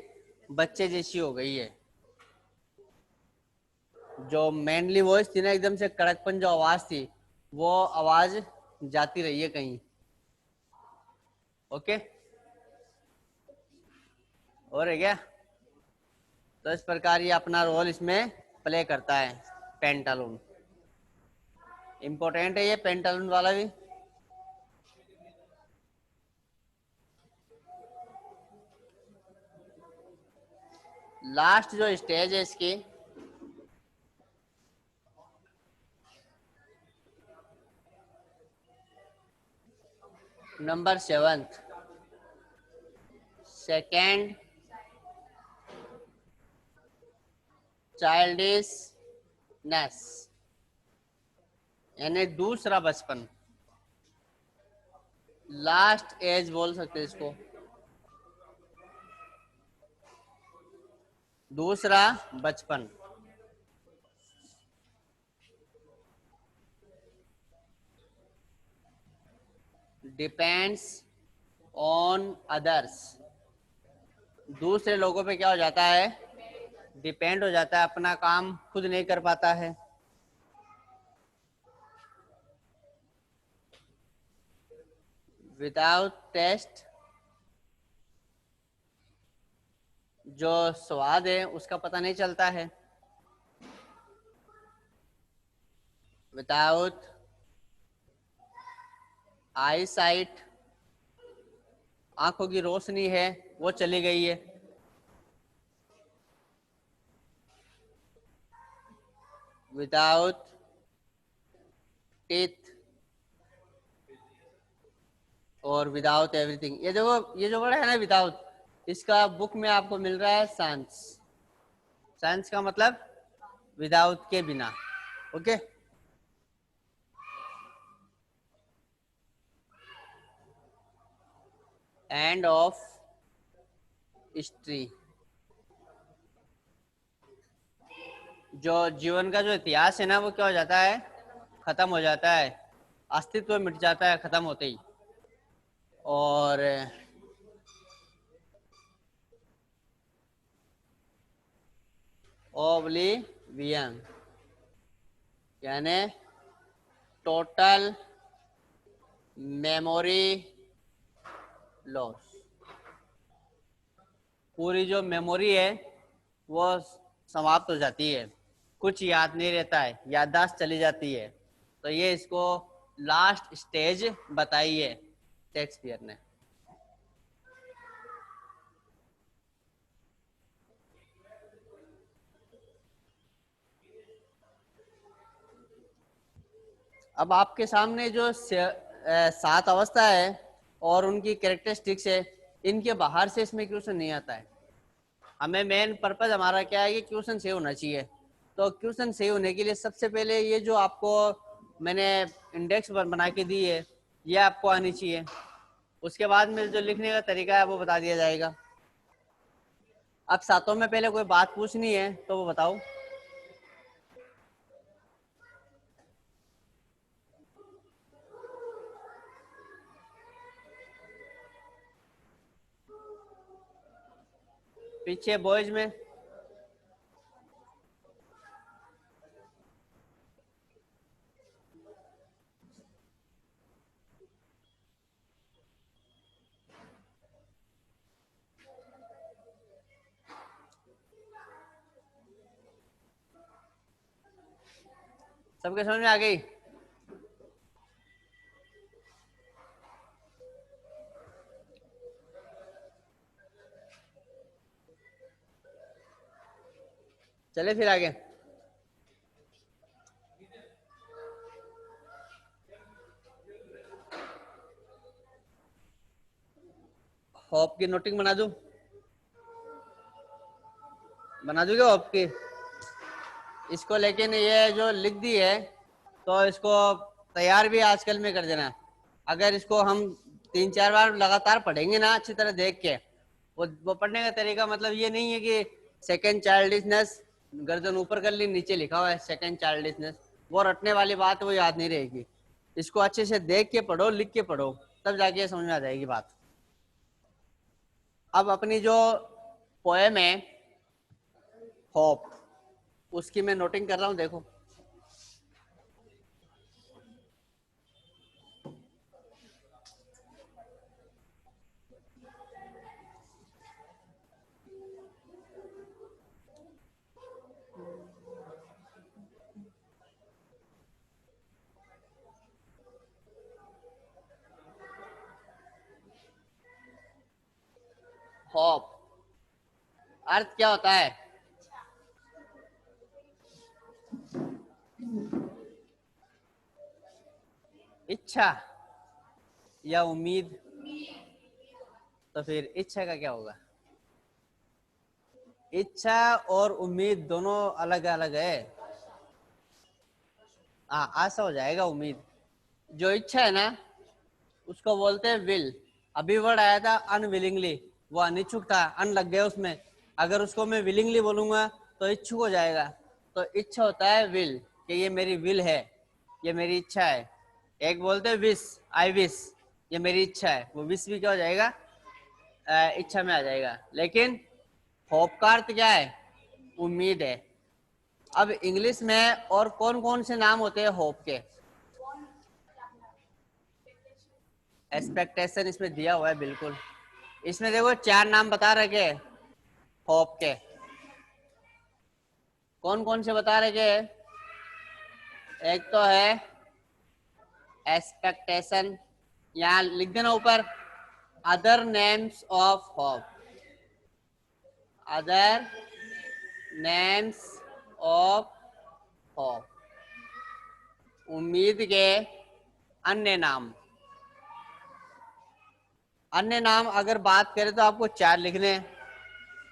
बच्चे जैसी हो गई है। जो मेनली वॉइस थी ना, एकदम से कड़कपन जो आवाज थी, वो आवाज जाती रही है कहीं। ओके, और है क्या? तो इस प्रकार ये अपना रोल इसमें प्ले करता है। पेंटालून इंपॉर्टेंट है, ये पेंटालून वाला भी। लास्ट जो स्टेज है इसकी, नंबर 7, सेकेंड चाइल्डिशनेस, यानी दूसरा बचपन, लास्ट एज बोल सकते हैं इसको, दूसरा बचपन। डिपेंड्स ऑन अदर्स, दूसरे लोगों पे क्या हो जाता है, डिपेंड हो जाता है, अपना काम खुद नहीं कर पाता है। विदाउट टेस्ट, जो स्वाद है उसका पता नहीं चलता है। विदाउट आई साइट, आंखों की रोशनी है वो चली गई है। विदाउट टीथ, और विदाउट एवरीथिंग, ये जो वर्ड है ना विदाउट, इसका बुक में आपको मिल रहा है साइंस। साइंस का मतलब विदाउट के बिना। ओके, एंड ऑफ हिस्ट्री, जो जीवन का जो इतिहास है ना वो क्या हो जाता है, खत्म हो जाता है, अस्तित्व मिट जाता है खत्म होते ही। और ओब्लिवियन यानी टोटल मेमोरी लॉस, पूरी जो मेमोरी है वो समाप्त हो जाती है, कुछ याद नहीं रहता है, याददाश्त चली जाती है। तो ये इसको लास्ट स्टेज बताई है शेक्सपियर ने। अब आपके सामने जो 7 अवस्था है और उनकी कैरेक्टरिस्टिक्स है, इनके बाहर से इसमें क्वेश्चन नहीं आता है। हमें मेन पर्पज हमारा क्या है कि क्वेश्चन सही होना चाहिए। तो क्वेश्चन सही होने के लिए सबसे पहले ये जो आपको मैंने इंडेक्स बना के दी है ये आपको आनी चाहिए। उसके बाद में जो लिखने का तरीका है वो बता दिया जाएगा। अब सातों में पहले कोई बात पूछनी है तो वो बताओ। पीछे बॉयज में सबके समझ में आ गई? चले फिर आगे। होप की नोटिंग बना दूं? बना दूंगे होप की? इसको लेकिन ये जो लिख दी है तो इसको तैयार भी आजकल में कर देना। अगर इसको हम 3-4 बार लगातार पढ़ेंगे ना अच्छी तरह देख के, वो पढ़ने का तरीका मतलब ये नहीं है कि सेकंड चाइल्डिशनेस गर्दन ऊपर कर ली नीचे लिखा हुआ है सेकंड चाइल्डिशनेस, वो रटने वाली बात वो याद नहीं रहेगी। इसको अच्छे से देख के पढ़ो, लिख के पढ़ो, तब जाके समझ में आ जाएगी बात। अब अपनी जो पोएम है होप, उसकी मैं नोटिंग कर रहा हूँ, देखो। होप अर्थ क्या होता है? इच्छा या उम्मीद? तो फिर इच्छा का क्या होगा? इच्छा और उम्मीद दोनों अलग अलग है। हाँ, ऐसा हो जाएगा। उम्मीद जो इच्छा है ना उसको बोलते हैं विल। अभी वर्ड आया था अनविलिंगली, वो अनिच्छुक था, अन लग गया उसमें। अगर उसको मैं विलिंगली बोलूंगा तो इच्छुक हो जाएगा। तो इच्छा होता है विल, कि ये मेरी विल है, ये मेरी इच्छा है। एक बोलते हैं विश, आई विश, ये मेरी इच्छा है, वो विश भी क्या हो जाएगा? इच्छा में आ जाएगा। लेकिन होप का अर्थ क्या है? उम्मीद है। अब इंग्लिश में और कौन कौन से नाम होते हैं होप के? एक्सपेक्टेशन इसमें दिया हुआ है बिल्कुल। इसमें देखो 4 नाम बता रखे होप के। कौन कौन से बता रखे? एक तो है एक्सपेक्टेशन, यहाँ लिख देना ऊपर, other names of hope, other names of hope, उम्मीद के अन्य नाम। अन्य नाम अगर बात करें तो आपको 4 लिखने हैं,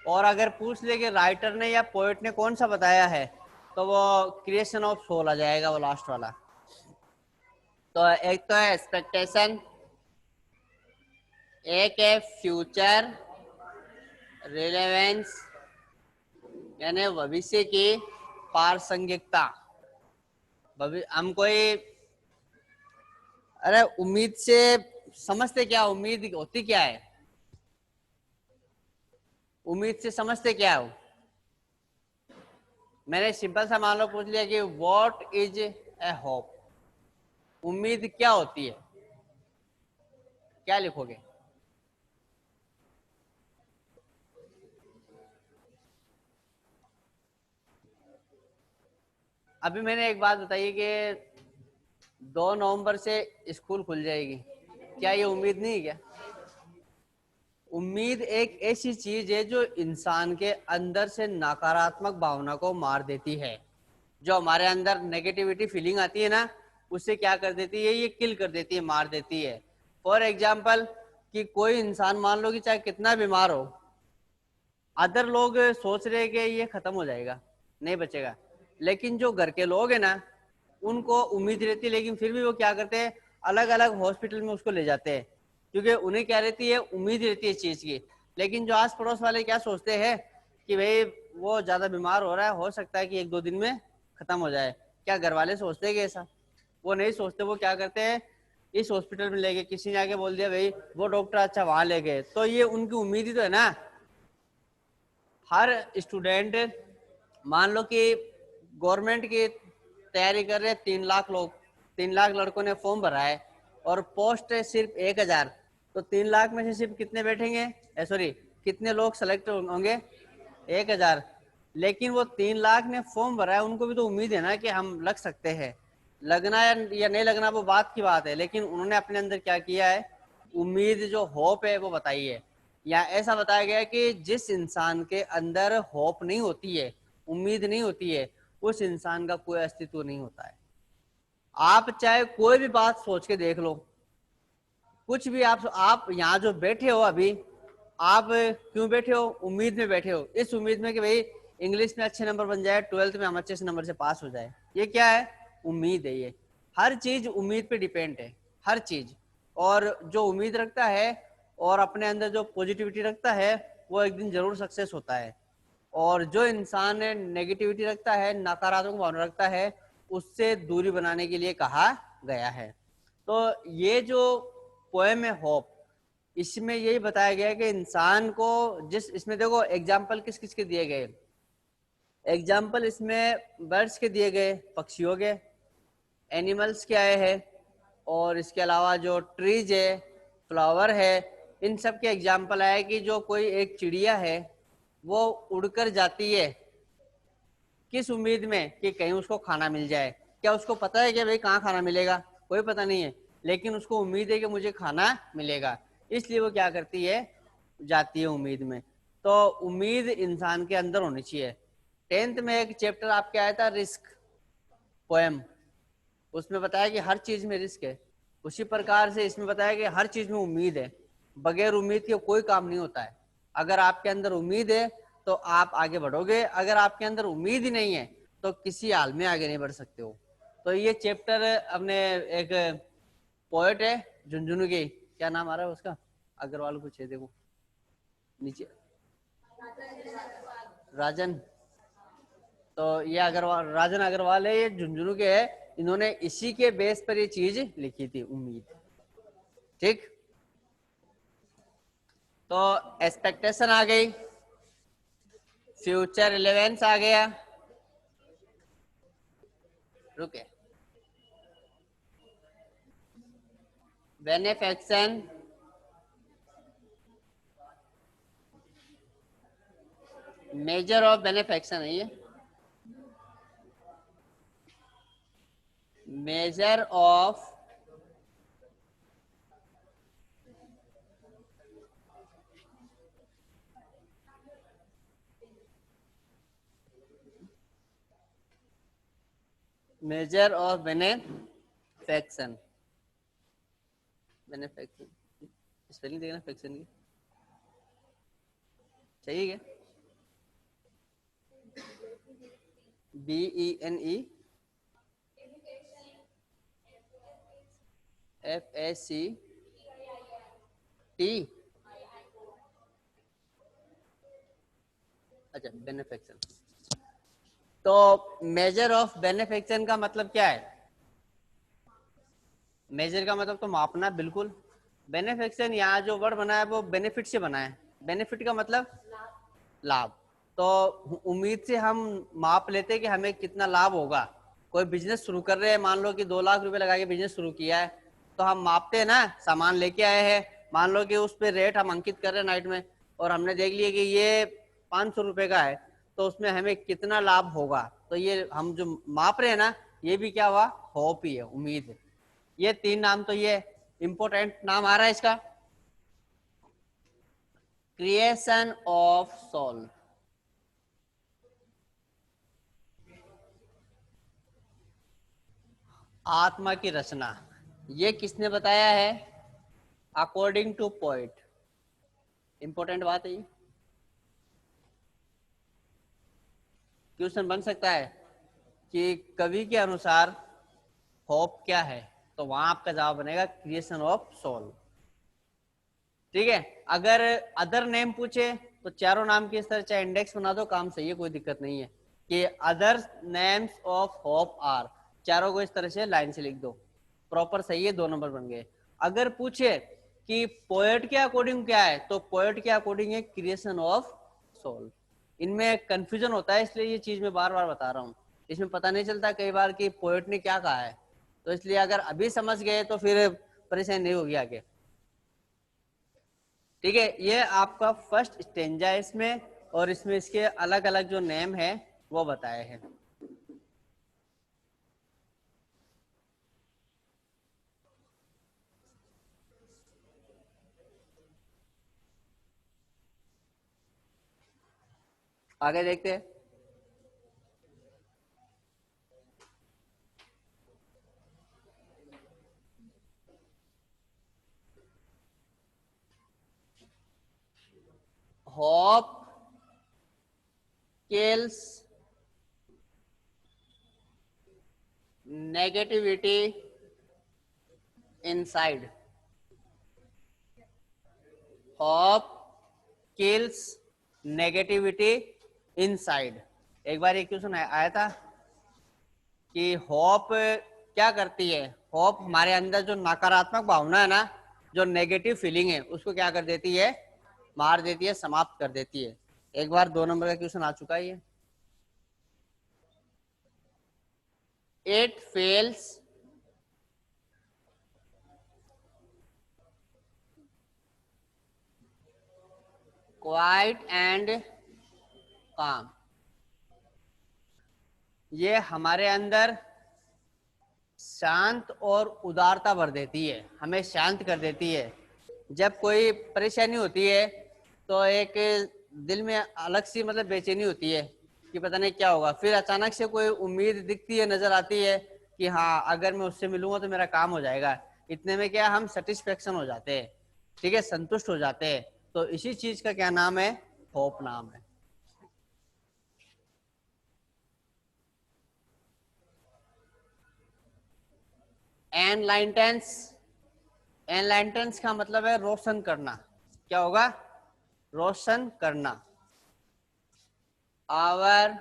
और अगर पूछ ले कि राइटर ने या पोएट ने कौन सा बताया है तो वो क्रिएशन ऑफ सोल आ जाएगा, वो लास्ट वाला। तो एक तो है एक्सपेक्टेशन, एक है फ्यूचर रिलेवेंस यानी भविष्य की प्रासंगिकता। हम कोई, अरे उम्मीद से समझते क्या, उम्मीद होती क्या है? उम्मीद से समझते क्या हो? मैंने सिंपल सा मान लो पूछ लिया कि व्हाट इज ए होप, उम्मीद क्या होती है, क्या लिखोगे? अभी मैंने एक बात बताई कि 2 नवंबर से स्कूल खुल जाएगी, क्या ये उम्मीद नहीं है क्या? उम्मीद एक ऐसी चीज है जो इंसान के अंदर से नकारात्मक भावना को मार देती है। जो हमारे अंदर नेगेटिविटी फीलिंग आती है ना, उससे क्या कर देती है, ये किल कर देती है, मार देती है। फॉर एग्जाम्पल कि कोई इंसान मान लो कि चाहे कितना बीमार हो, अदर लोग सोच रहे हैं कि ये खत्म हो जाएगा, नहीं बचेगा, लेकिन जो घर के लोग हैं ना उनको उम्मीद रहती है, लेकिन फिर भी वो क्या करते हैं, अलग अलग हॉस्पिटल में उसको ले जाते हैं, क्योंकि उन्हें क्या रहती है, उम्मीद रहती है इस चीज की। लेकिन जो आस पड़ोस वाले क्या सोचते हैं कि भाई वो ज्यादा बीमार हो रहा है, हो सकता है कि 1-2 दिन में खत्म हो जाए। क्या घर वाले सोचते हैं कि ऐसा? वो नहीं सोचते। वो क्या करते हैं, इस हॉस्पिटल में ले गए, किसी ने आके बोल दिया भाई वो डॉक्टर अच्छा वहां ले गए, तो ये उनकी उम्मीद ही तो है ना। हर स्टूडेंट, मान लो कि गवर्नमेंट की तैयारी कर रहे 3 लाख लोग, 3 लाख लड़कों ने फॉर्म भरा है और पोस्ट है सिर्फ 1,000, तो 3 लाख में से सिर्फ कितने बैठेंगे, सॉरी कितने लोग सेलेक्ट होंगे, 1,000। लेकिन वो 3 लाख ने फॉर्म भरा है, उनको भी तो उम्मीद है ना कि हम लग सकते हैं। लगना या नहीं लगना वो बात की बात है, लेकिन उन्होंने अपने अंदर क्या किया है, उम्मीद जो होप है वो बताई है। या ऐसा बताया गया है कि जिस इंसान के अंदर होप नहीं होती है, उम्मीद नहीं होती है, उस इंसान का कोई अस्तित्व नहीं होता है। आप चाहे कोई भी बात सोच के देख लो, कुछ भी आप यहाँ जो बैठे हो अभी, आप क्यों बैठे हो, उम्मीद में बैठे हो, इस उम्मीद में कि भाई इंग्लिश में अच्छे नंबर बन जाए, 12th में हम अच्छे से नंबर से पास हो जाए। ये क्या है, उम्मीद है। ये हर चीज उम्मीद पे डिपेंड है, हर चीज। और जो उम्मीद रखता है और अपने अंदर जो पॉजिटिविटी रखता है, वो एक दिन जरूर सक्सेस होता है। और जो इंसान नेगेटिविटी रखता है, नकारात्मक भावना रखता है, उससे दूरी बनाने के लिए कहा गया है। तो ये जो पोएम है होप, इसमें यही बताया गया है कि इंसान को जिस, इसमें देखो एग्जाम्पल किस किस के दिए गए, एग्जाम्पल इसमें बर्ड्स के दिए गए, पक्षियों के, एनिमल्स के आए हैं, और इसके अलावा जो ट्रीज है, फ्लावर है, इन सब के एग्जाम्पल आए कि जो कोई एक चिड़िया है वो उड़कर जाती है, किस उम्मीद में कि कहीं उसको खाना मिल जाए। क्या उसको पता है कि भाई कहाँ खाना मिलेगा, कोई पता नहीं है, लेकिन उसको उम्मीद है कि मुझे खाना मिलेगा, इसलिए वो क्या करती है, जाती है उम्मीद में। तो उम्मीद इंसान के अंदर होनी चाहिए। 10th में एक चैप्टर आपके आया था रिस्क पोएम, उसमें बताया कि हर चीज में रिस्क है। उसी प्रकार से इसमें बताया कि हर चीज में उम्मीद है, बगैर उम्मीद के कोई काम नहीं होता है। अगर आपके अंदर उम्मीद है तो आप आगे बढ़ोगे, अगर आपके अंदर उम्मीद ही नहीं है तो किसी हाल में आगे नहीं बढ़ सकते हो। तो ये चैप्टर अपने एक पोएट है झुंझुनू की, क्या नाम आ रहा है उसका, अग्रवाल कुछ है, देखो नीचे, राजन। तो ये अग्रवाल, राजन अग्रवाल है, ये झुंझुनू के है। इन्होंने इसी के बेस पर ये चीज लिखी थी, उम्मीद। ठीक, तो एक्सपेक्टेशन आ गई, फ्यूचर रिलेवेंस आ गया, रुके, बेनिफिक्शन, मेजर ऑफ बेनिफिक्शन है ये, major of major of benefaction, benefaction spelling देखना फिक्शन की, सही है, BENE FACT, अच्छा बेनिफिक्शन। तो मेजर ऑफ बेनिफिक्शन का मतलब क्या है, मेजर का मतलब तो मापना, बिल्कुल। बेनिफिक्शन यहाँ जो वर्ड बना है वो बेनिफिट से बना है, बेनिफिट का मतलब लाभ। तो उम्मीद से हम माप लेते हैं कि हमें कितना लाभ होगा। कोई बिजनेस शुरू कर रहे हैं, मान लो कि 2 लाख रुपए लगा के बिजनेस शुरू किया है, तो हम मापते हैं ना, सामान लेके आए हैं, मान लो कि उस पर रेट हम अंकित कर रहे हैं नाइट में, और हमने देख लिया कि ये 500 रुपए का है, तो उसमें हमें कितना लाभ होगा। तो ये हम जो माप रहे हैं ना, ये भी क्या हुआ, होप ही है, उम्मीद है। ये 3 नाम तो ये इंपोर्टेंट नाम आ रहा है इसका, क्रिएशन ऑफ सोल, आत्मा की रचना। ये किसने बताया है, अकॉर्डिंग टू पोइट, इंपॉर्टेंट बात है ये। क्वेश्चन बन सकता है कि कवि के अनुसार होप क्या है, तो वहां आपका जवाब बनेगा क्रिएशन ऑफ सोल। ठीक है, अगर अदर नेम पूछे तो चारों नाम की इस तरह चाहे इंडेक्स बना दो, काम सही है, कोई दिक्कत नहीं है। कि other names of hope are, चारों को इस तरह से लाइन से लिख दो, प्रॉपर सही है, 2 नंबर बन गए। अगर पूछे कि पोएट के अकॉर्डिंग क्या है, तो पोएट के अकॉर्डिंग है क्रिएशन ऑफ सोल। इनमें कंफ्यूजन होता है, इसलिए ये चीज मैं बार बार बता रहा हूँ। इसमें पता नहीं चलता कई बार कि पोएट ने क्या कहा है, तो इसलिए अगर अभी समझ गए तो फिर परेशानी नहीं होगी आगे। ठीक है, ये आपका फर्स्ट स्टेंजा है इसमें, और इसमें इसके अलग अलग जो नेम है वो बताए हैं। आगे देखते हैं। Hope kills negativity inside. Hope kills negativity inside। एक बार एक क्वेश्चन आया था कि होप क्या करती है। होप हमारे अंदर जो नकारात्मक भावना है ना, जो नेगेटिव फीलिंग है, उसको क्या कर देती है, मार देती है, समाप्त कर देती है। एक बार 2 नंबर का क्वेश्चन आ चुका है ये। इट फेल्स क्वाइट एंड काम। ये हमारे अंदर शांत और उदारता भर देती है, हमें शांत कर देती है। जब कोई परेशानी होती है तो एक दिल में अलग सी मतलब बेचैनी होती है कि पता नहीं क्या होगा, फिर अचानक से कोई उम्मीद दिखती है, नजर आती है कि हाँ अगर मैं उससे मिलूंगा तो मेरा काम हो जाएगा। इतने में क्या हम सेटिस्फेक्शन हो जाते हैं, ठीक है, संतुष्ट हो जाते हैं। तो इसी चीज का क्या नाम है, होप नाम है। एनलाइटेंस, एनलाइटेंस का मतलब है रोशन करना। क्या होगा, रोशन करना। Our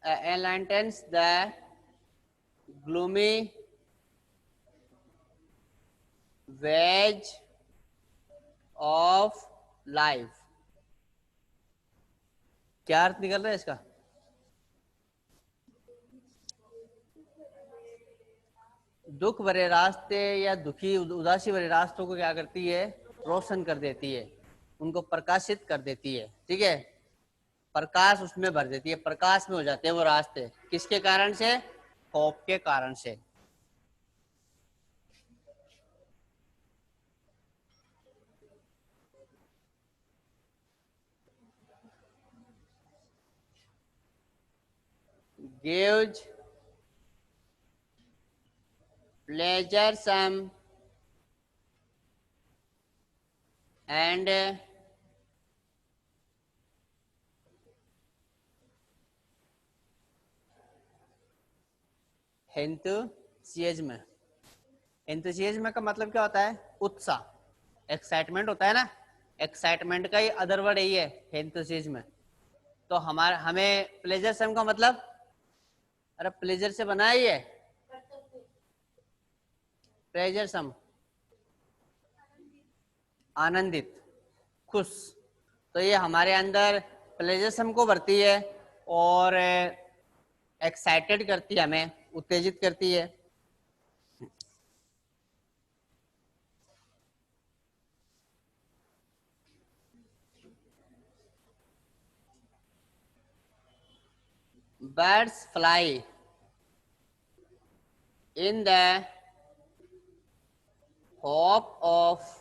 enlightens the gloomy ways of life। क्या अर्थ निकल रहा है इसका, दुख भरे रास्ते या दुखी उदासी भरे रास्तों को क्या करती है, रोशन कर देती है, उनको प्रकाशित कर देती है। ठीक है, प्रकाश उसमें भर देती है, प्रकाश में हो जाते हैं वो रास्ते। किसके कारण से, होप के कारण से। gives pleasuresome and enthusiasm। Enthusiasm का मतलब क्या होता है, उत्साह, एक्साइटमेंट होता है ना, एक्साइटमेंट का ही अदर वर्ड यही है एंथुसियाज्म। तो हमारा हमें प्लेजर सम का मतलब, अरे प्लेजर से बना ही है, प्लेजर सम आनंदित, खुश। तो ये हमारे अंदर प्लेजर सम को भरती है और एक्साइटेड करती है, हमें उत्तेजित करती है। Birds fly in the hope of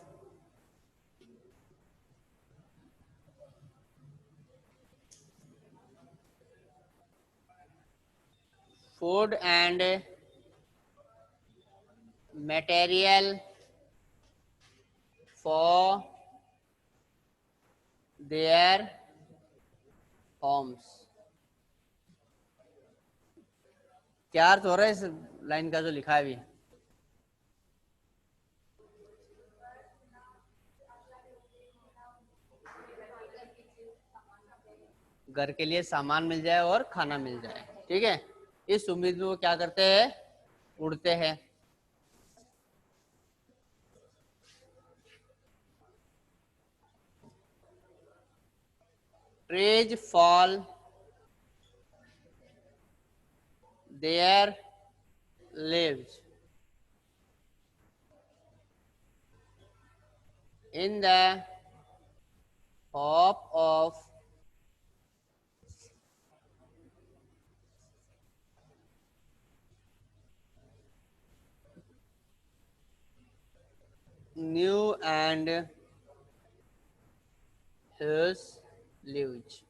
food and material for their homes। क्या अर्थ हो रहा है इस लाइन का जो लिखा है अभी, घर के लिए सामान मिल जाए और खाना मिल जाए, ठीक है। इस उम्मीद में वो क्या करते हैं, उड़ते हैं। Trees fall their lives in the hope of new and his leaves।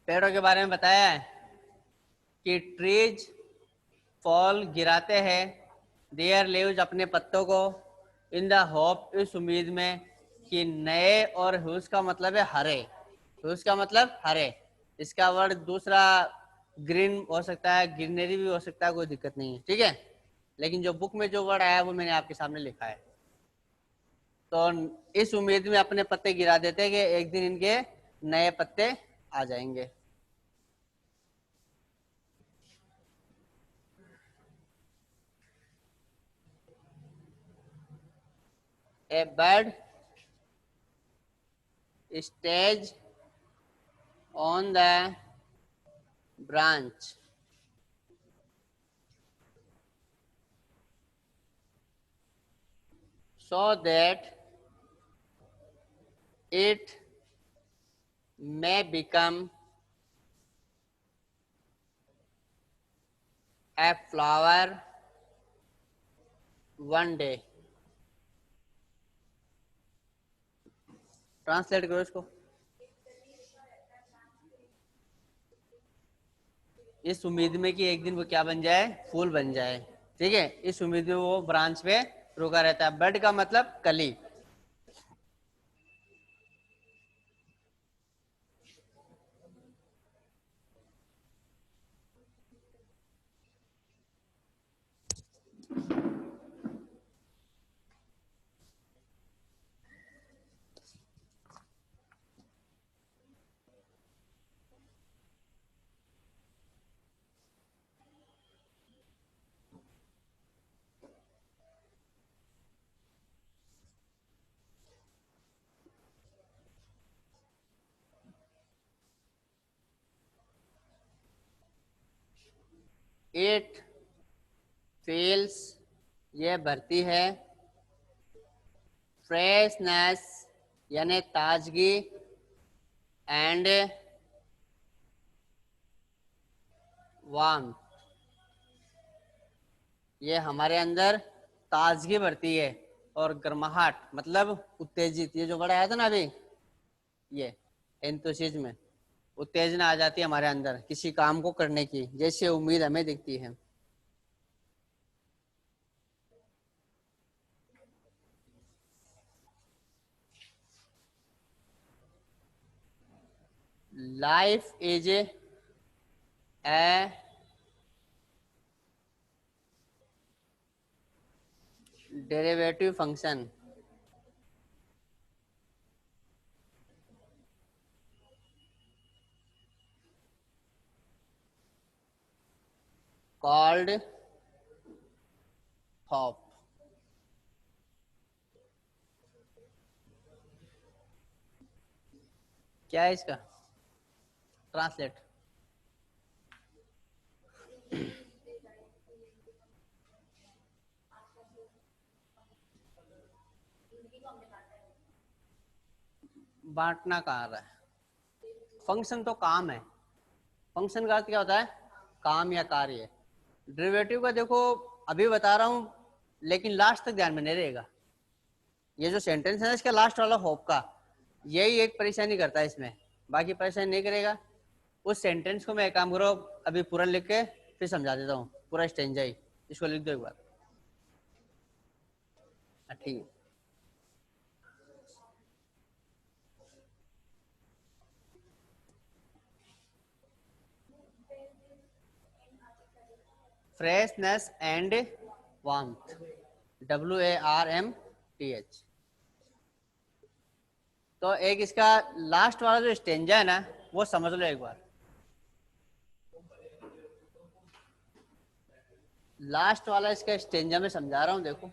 पेड़ों के बारे में बताया है कि ट्रीज फॉल गिराते हैं, देयर लीव्स अपने पत्तों को, इन द होप इस उम्मीद में कि नए, और ह्यूज का मतलब है हरे, ह्यूज का मतलब हरे, इसका वर्ड दूसरा ग्रीन हो सकता है, ग्रीनरी भी हो सकता है, कोई दिक्कत नहीं है, ठीक है। लेकिन जो बुक में जो वर्ड आया है वो मैंने आपके सामने लिखा है। तो इस उम्मीद में अपने पत्ते गिरा देते हैं कि एक दिन इनके नए पत्ते आ जाएंगे। A bird stage on the branch so that it may become a flower one day। Translate करो इसको। इस उम्मीद में कि एक दिन वो क्या बन जाए, फूल बन जाए, ठीक है। इस उम्मीद में वो ब्रांच पे रुका रहता है। बर्ड का मतलब कली। इट फील्स ये भरती है, फ्रेशनेस यानी ताजगी, एंड वार्म ये हमारे अंदर ताजगी भरती है, और गर्माहट मतलब उत्तेजित, ये जो वर्ड आया था ना अभी, ये एंथुसिज्म, उत्तेजना आ जाती है हमारे अंदर किसी काम को करने की, जैसे उम्मीद हमें दिखती है। Life is a derivative function called hop. क्या है इसका ट्रांसलेट? बांटना कहाँ रहा है? फंक्शन तो काम है, फंक्शन का अर्थ क्या होता है, काम या कार्य। डेरिवेटिव का देखो अभी बता रहा हूँ, लेकिन लास्ट तक ध्यान में नहीं रहेगा। ये जो सेंटेंस है ना इसका लास्ट वाला होप का, यही एक परेशानी करता है इसमें, बाकी परेशानी नहीं करेगा। उस सेंटेंस को मैं एक काम करो, अभी पूरा लिख के फिर समझा देता हूँ, पूरा स्टेंजा ही, इसको लिख दो एक बार। ठीक है। Freshness and warmth, WARMTH। तो एक इसका लास्ट वाला जो स्टेंजा है ना, वो समझ लो एक बार। लास्ट वाला इसका स्टेंजा में समझा रहा हूं, देखो।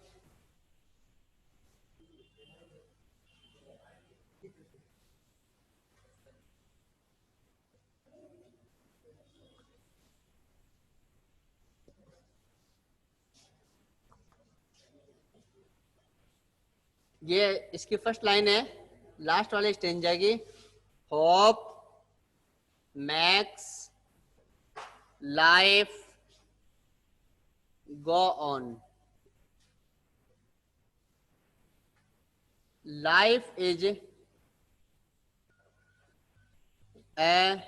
ये इसकी फर्स्ट लाइन है लास्ट वाले स्टेंजा की। Hope max life go on. Life is a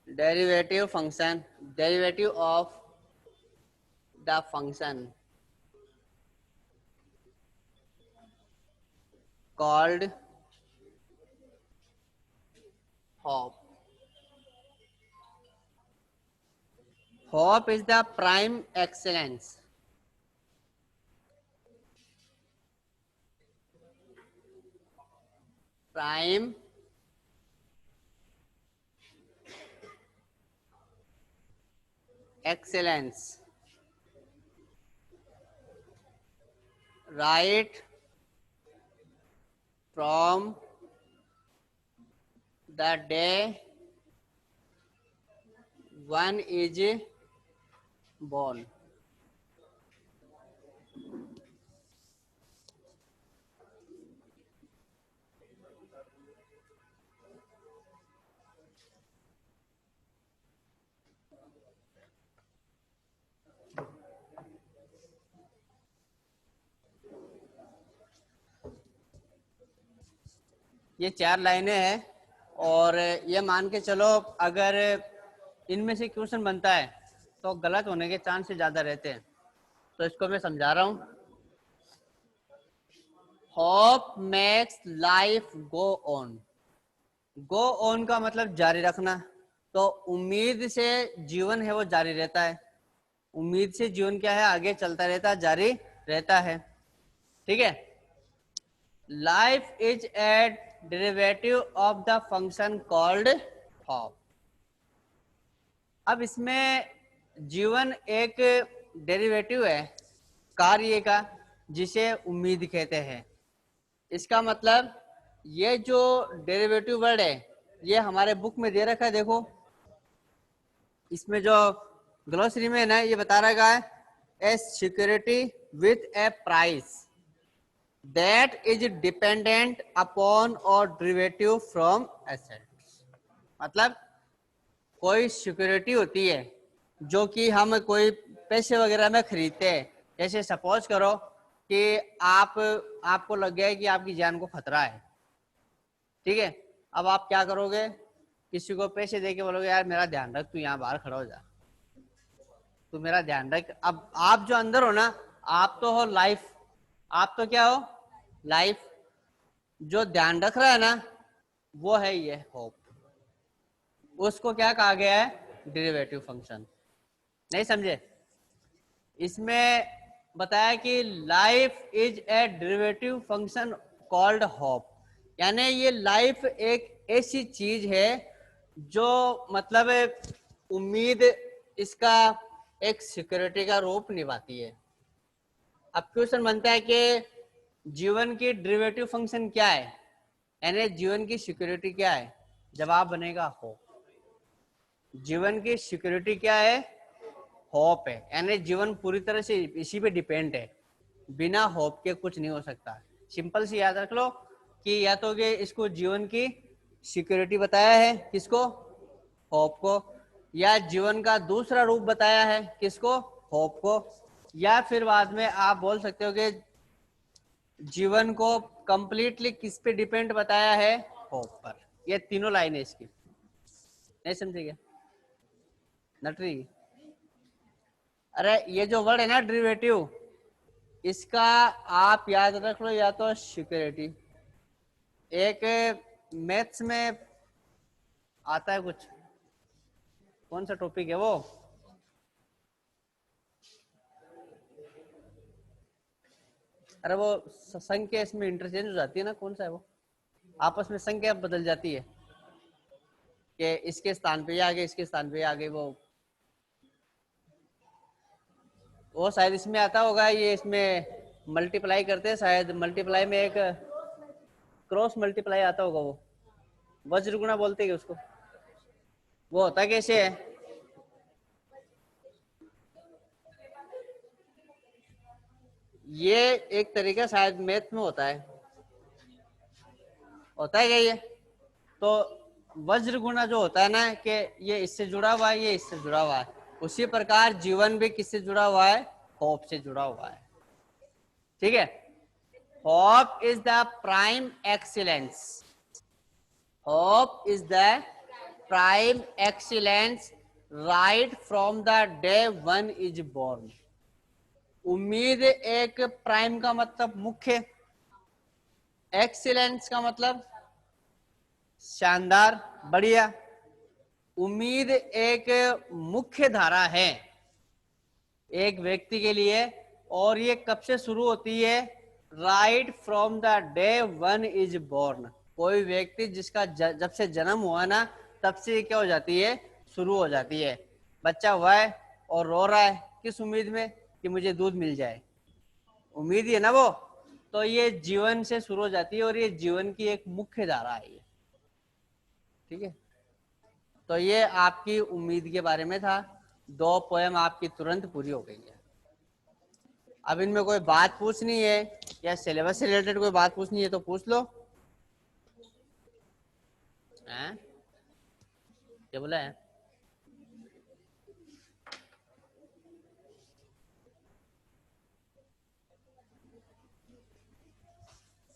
derivative of the function called hope. Hope is the prime excellence. Prime excellence. Right from the day one is born. ये 4 लाइनें हैं और ये मान के चलो अगर इनमें से क्वेश्चन बनता है तो गलत होने के चांस ज्यादा रहते हैं। तो इसको मैं समझा रहा हूं। Hope makes life go on. Go on का मतलब जारी रखना। तो उम्मीद से जीवन है वो जारी रहता है। उम्मीद से जीवन क्या है, आगे चलता रहता है, जारी रहता है। ठीक है। Life is at derivative of the function called hope. अब इसमें जीवन एक डेरिवेटिव है कार्य का, जिसे उम्मीद कहते हैं। इसका मतलब ये जो डेरिवेटिव वर्ड है ये हमारे बुक में दे रखा है, देखो। इसमें जो ग्लोसरी में ना ये बता रखा है, a security with a price that is dependent upon or derivative from assets. मतलब कोई सिक्योरिटी होती है जो कि हम कोई पैसे वगैरह में खरीदते हैं। जैसे सपोज करो कि आपको लग गया है कि आपकी जान को खतरा है। ठीक है। अब आप क्या करोगे, किसी को पैसे दे के बोलोगे यार मेरा ध्यान रख, तू यहाँ बाहर खड़ा हो जा, तू मेरा ध्यान रख। अब आप जो अंदर हो ना, आप तो हो लाइफ। आप तो क्या हो, लाइफ। जो ध्यान रख रहा है ना वो है ये होप। उसको क्या कहा गया है, डेरिवेटिव फंक्शन। नहीं समझे? इसमें बताया कि life is a derivative function called hope. यानी ये लाइफ एक ऐसी चीज है जो मतलब उम्मीद इसका एक सिक्योरिटी का रूप निभाती है। अब क्वेश्चन बनता है कि जीवन की डेरिवेटिव फंक्शन क्या है, यानी जीवन की सिक्योरिटी क्या है। जवाब बनेगा होप। जीवन की सिक्योरिटी क्या है, होप है। यानी जीवन पूरी तरह से इसी पे डिपेंड है। बिना होप के कुछ नहीं हो सकता। सिंपल सी याद रख लो कि या तो कि इसको जीवन की सिक्योरिटी बताया है, किसको, होप को, या जीवन का दूसरा रूप बताया है, किसको, होप को, या फिर बाद में आप बोल सकते हो कि जीवन को कंप्लीटली किस पे डिपेंड बताया है, होप पर। ये तीनों लाइन है इसकी। नहीं समझे क्या नटरी? अरे ये जो वर्ड है ना डेरिवेटिव, इसका आप याद रख लो या तो सिक्योरिटी। एक मैथ्स में आता है कुछ, कौन सा टॉपिक है वो, अरे वो संख्या इसमें इंटरचेंज हो जाती है ना, कौन सा है वो, आपस में संख्या बदल जाती है कि इसके स्थान पे ये आ गए, इसके स्थान पे ये आ गए। वो शायद इसमें आता होगा, ये इसमें मल्टीप्लाई करते हैं शायद, मल्टीप्लाई में एक क्रॉस मल्टीप्लाई आता होगा, वो वज्र गुणा बोलते हैं उसको। वो होता कैसे है, ये एक तरीका शायद मैथ में होता है क्या ये? तो वज्र गुणा जो होता है ना, कि ये इससे जुड़ा हुआ है, ये इससे जुड़ा हुआ है, उसी प्रकार जीवन भी किससे जुड़ा हुआ है, होप से जुड़ा हुआ है। ठीक है, hope is the prime excellence, hope is the prime excellence right from the day one is born. उम्मीद एक प्राइम का मतलब मुख्य, एक्सीलेंस का मतलब शानदार, बढ़िया। उम्मीद एक मुख्य धारा है एक व्यक्ति के लिए, और ये कब से शुरू होती है, right from the day one is born. कोई व्यक्ति जिसका जब से जन्म हुआ ना, तब से क्या हो जाती है, शुरू हो जाती है। बच्चा हुआ है और रो रहा है, किस उम्मीद में, कि मुझे दूध मिल जाए, उम्मीद ही है ना वो। तो ये जीवन से शुरू हो जाती है, और ये जीवन की एक मुख्य धारा है ये। ठीक है, तो ये आपकी उम्मीद के बारे में था। 2 पोएम आपकी तुरंत पूरी हो गई है। अब इनमें कोई बात पूछनी है या सिलेबस से रिलेटेड कोई बात पूछनी है तो पूछ लो। हैं? क्या बोला है?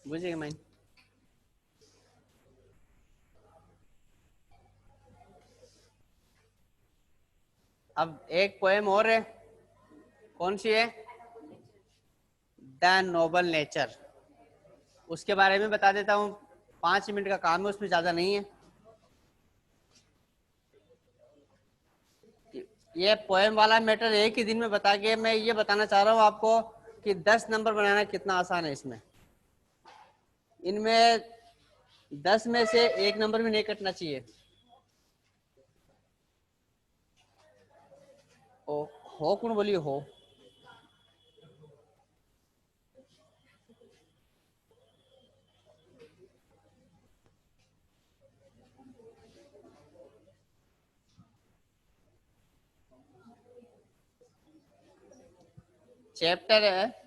बुझेगा मैं। अब एक पोएम और है, कौन सी है, द नोबल नेचर। उसके बारे में बता देता हूँ, 5 मिनट का काम है, उसमें ज्यादा नहीं है। ये पोएम वाला मैटर एक ही दिन में बता के मैं ये बताना चाह रहा हूँ आपको कि 10 नंबर बनाना कितना आसान है इसमें। इनमें 10 में से 1 नंबर भी नहीं कटना चाहिए। ओ, हो कौन बोली हो? चैप्टर है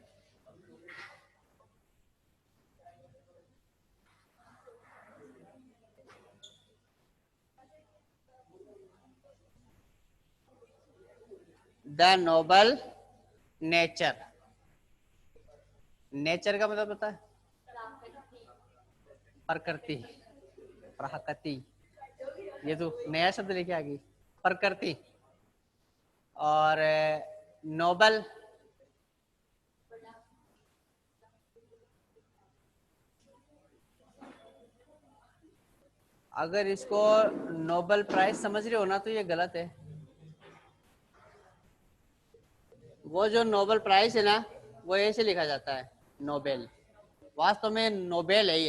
द नोबल नेचर। नेचर का मतलब पता है, प्रकृति, प्रकृति। ये तो नया शब्द लेके आ गई, प्रकृति। और नोबल, अगर इसको नोबल प्राइज समझ रहे हो ना तो ये गलत है। वो जो नोबल प्राइज है ना, वो ऐसे लिखा जाता है, नोबेल। वास्तव में नोबेल है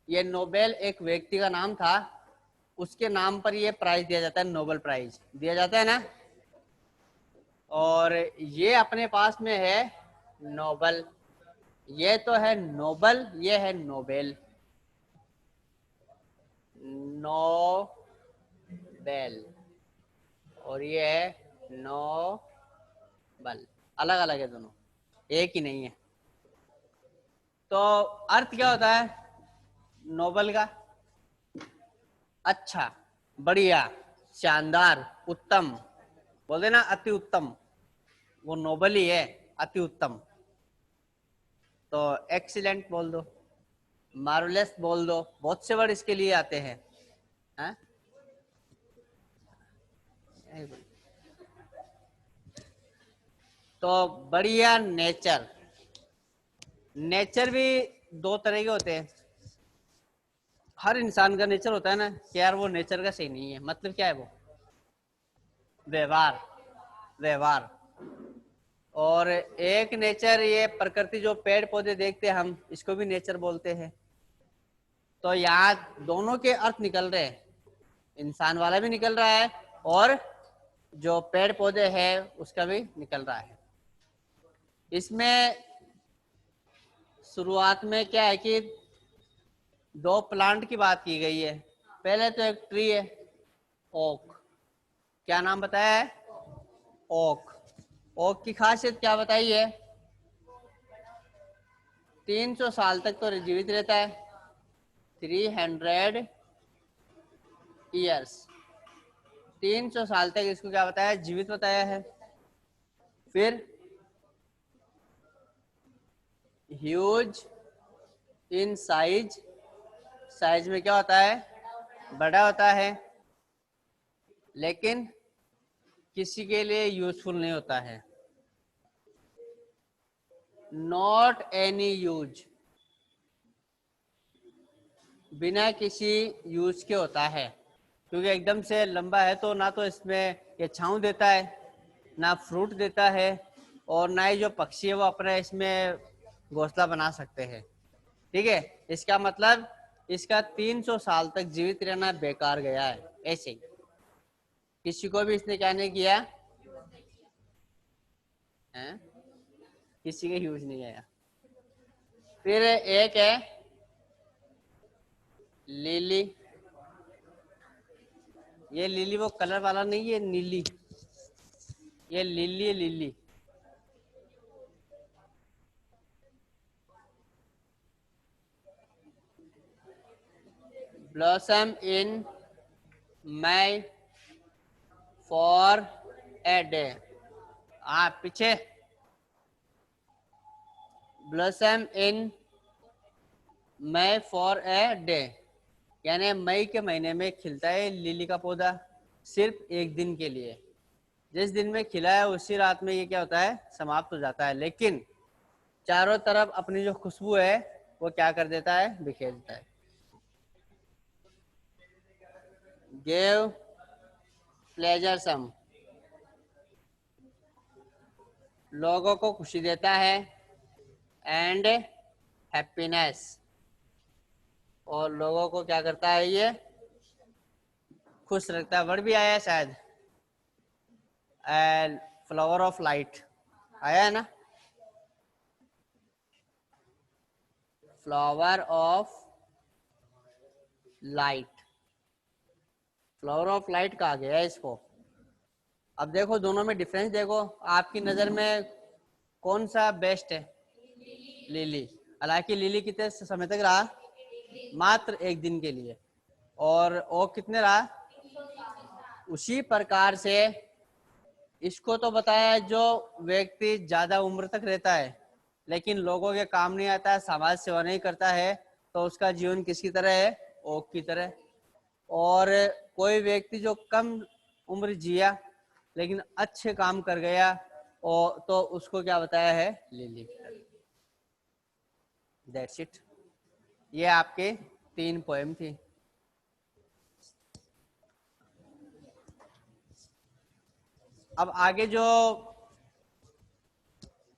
ये नोबेल एक व्यक्ति का नाम था, उसके नाम पर ये प्राइज दिया जाता है, नोबेल प्राइज दिया जाता है ना। और ये अपने पास में है नोबल, ये तो है नोबल, ये है नोबेल, नोबेल, और ये है नोबल। अलग अलग है दोनों, एक ही नहीं है। तो अर्थ क्या होता है नोबल का? अच्छा, बढ़िया, शानदार, उत्तम। बोल देना अति उत्तम, वो नोबल ही है, अति उत्तम। तो एक्सीलेंट बोल दो, मार्वलेस बोल दो, बहुत से वर्ड इसके लिए आते हैं। हैं? तो बढ़िया, नेचर। नेचर भी 2 तरह के होते हैं। हर इंसान का नेचर होता है ना कि यार वो नेचर का सही नहीं है, मतलब क्या है वो, व्यवहार, व्यवहार। और एक नेचर, ये प्रकृति जो पेड़ पौधे देखते हैं हम, इसको भी नेचर बोलते हैं। तो यहाँ दोनों के अर्थ निकल रहे हैं, इंसान वाला भी निकल रहा है और जो पेड़ पौधे हैं उसका भी निकल रहा है। इसमें शुरुआत में क्या है कि दो प्लांट की बात की गई है। पहले तो एक ट्री है, ओक। क्या नाम बताया है? ओक। ओक की खासियत क्या बताई है? 300 साल तक तो जीवित रहता है, 300 ईयर्स। 300 साल तक इसको क्या बताया? जीवित बताया है। फिर ह्यूज इन साइज, साइज में क्या होता है? बड़ा होता है, लेकिन किसी के लिए यूजफुल नहीं होता है। नॉट एनी यूज, बिना किसी यूज के होता है, क्योंकि एकदम से लंबा है तो ना तो इसमें ये छांव देता है, ना फ्रूट देता है, और ना ही जो पक्षी है वो अपने इसमें घोंसला बना सकते हैं। ठीक है, इसका मतलब इसका 300 साल तक जीवित रहना बेकार गया है। ऐसे ही किसी को भी इसने क्या नहीं किया है, किसी के यूज नहीं आया। फिर एक है लिली। ये लिली वो कलर वाला नहीं है, नीली, ये lily lily. Blossom in May for a day। आप पीछे, blossom in May for a day, यानी मई के महीने में खिलता है लिली का पौधा, सिर्फ एक दिन के लिए। जिस दिन में खिला है उसी रात में ये क्या होता है? समाप्त हो जाता है। लेकिन चारों तरफ अपनी जो खुशबू है वो क्या कर देता है? बिखेर देता है। गिव प्लेजर सम, लोगों को खुशी देता है, एंड हैप्पीनेस, और लोगों को क्या करता है? ये खुश रखता है। वर्ड भी आया है शायद, एंड फ्लावर ऑफ लाइट आया है ना, flower of light. Flower of light कहा गया है इसको। अब देखो दोनों में डिफरेंस देखो, आपकी नजर में कौन सा बेस्ट है? लिली। हालांकि लिली कितने समय तक रहा? मात्र एक दिन के लिए। और ओक कितने रहा? उसी प्रकार से इसको तो बताया जो व्यक्ति ज्यादा उम्र तक रहता है लेकिन लोगों के काम नहीं आता है, समाज सेवा नहीं करता है, तो उसका जीवन किसकी तरह है? ओक की तरह। और कोई व्यक्ति जो कम उम्र जिया लेकिन अच्छे काम कर गया, और तो उसको क्या बताया है? लिली की तरह। That's it. ये आपके 3 पोएम थी। अब आगे जो,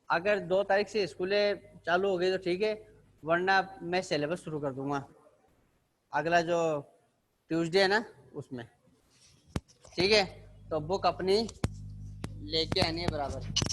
अगर 2 तारीख से स्कूलें चालू हो गई तो ठीक है, वरना मैं सिलेबस शुरू कर दूंगा अगला जो ट्यूसडे है ना उसमें। ठीक है, तो बुक अपनी लेके आनी है बराबर।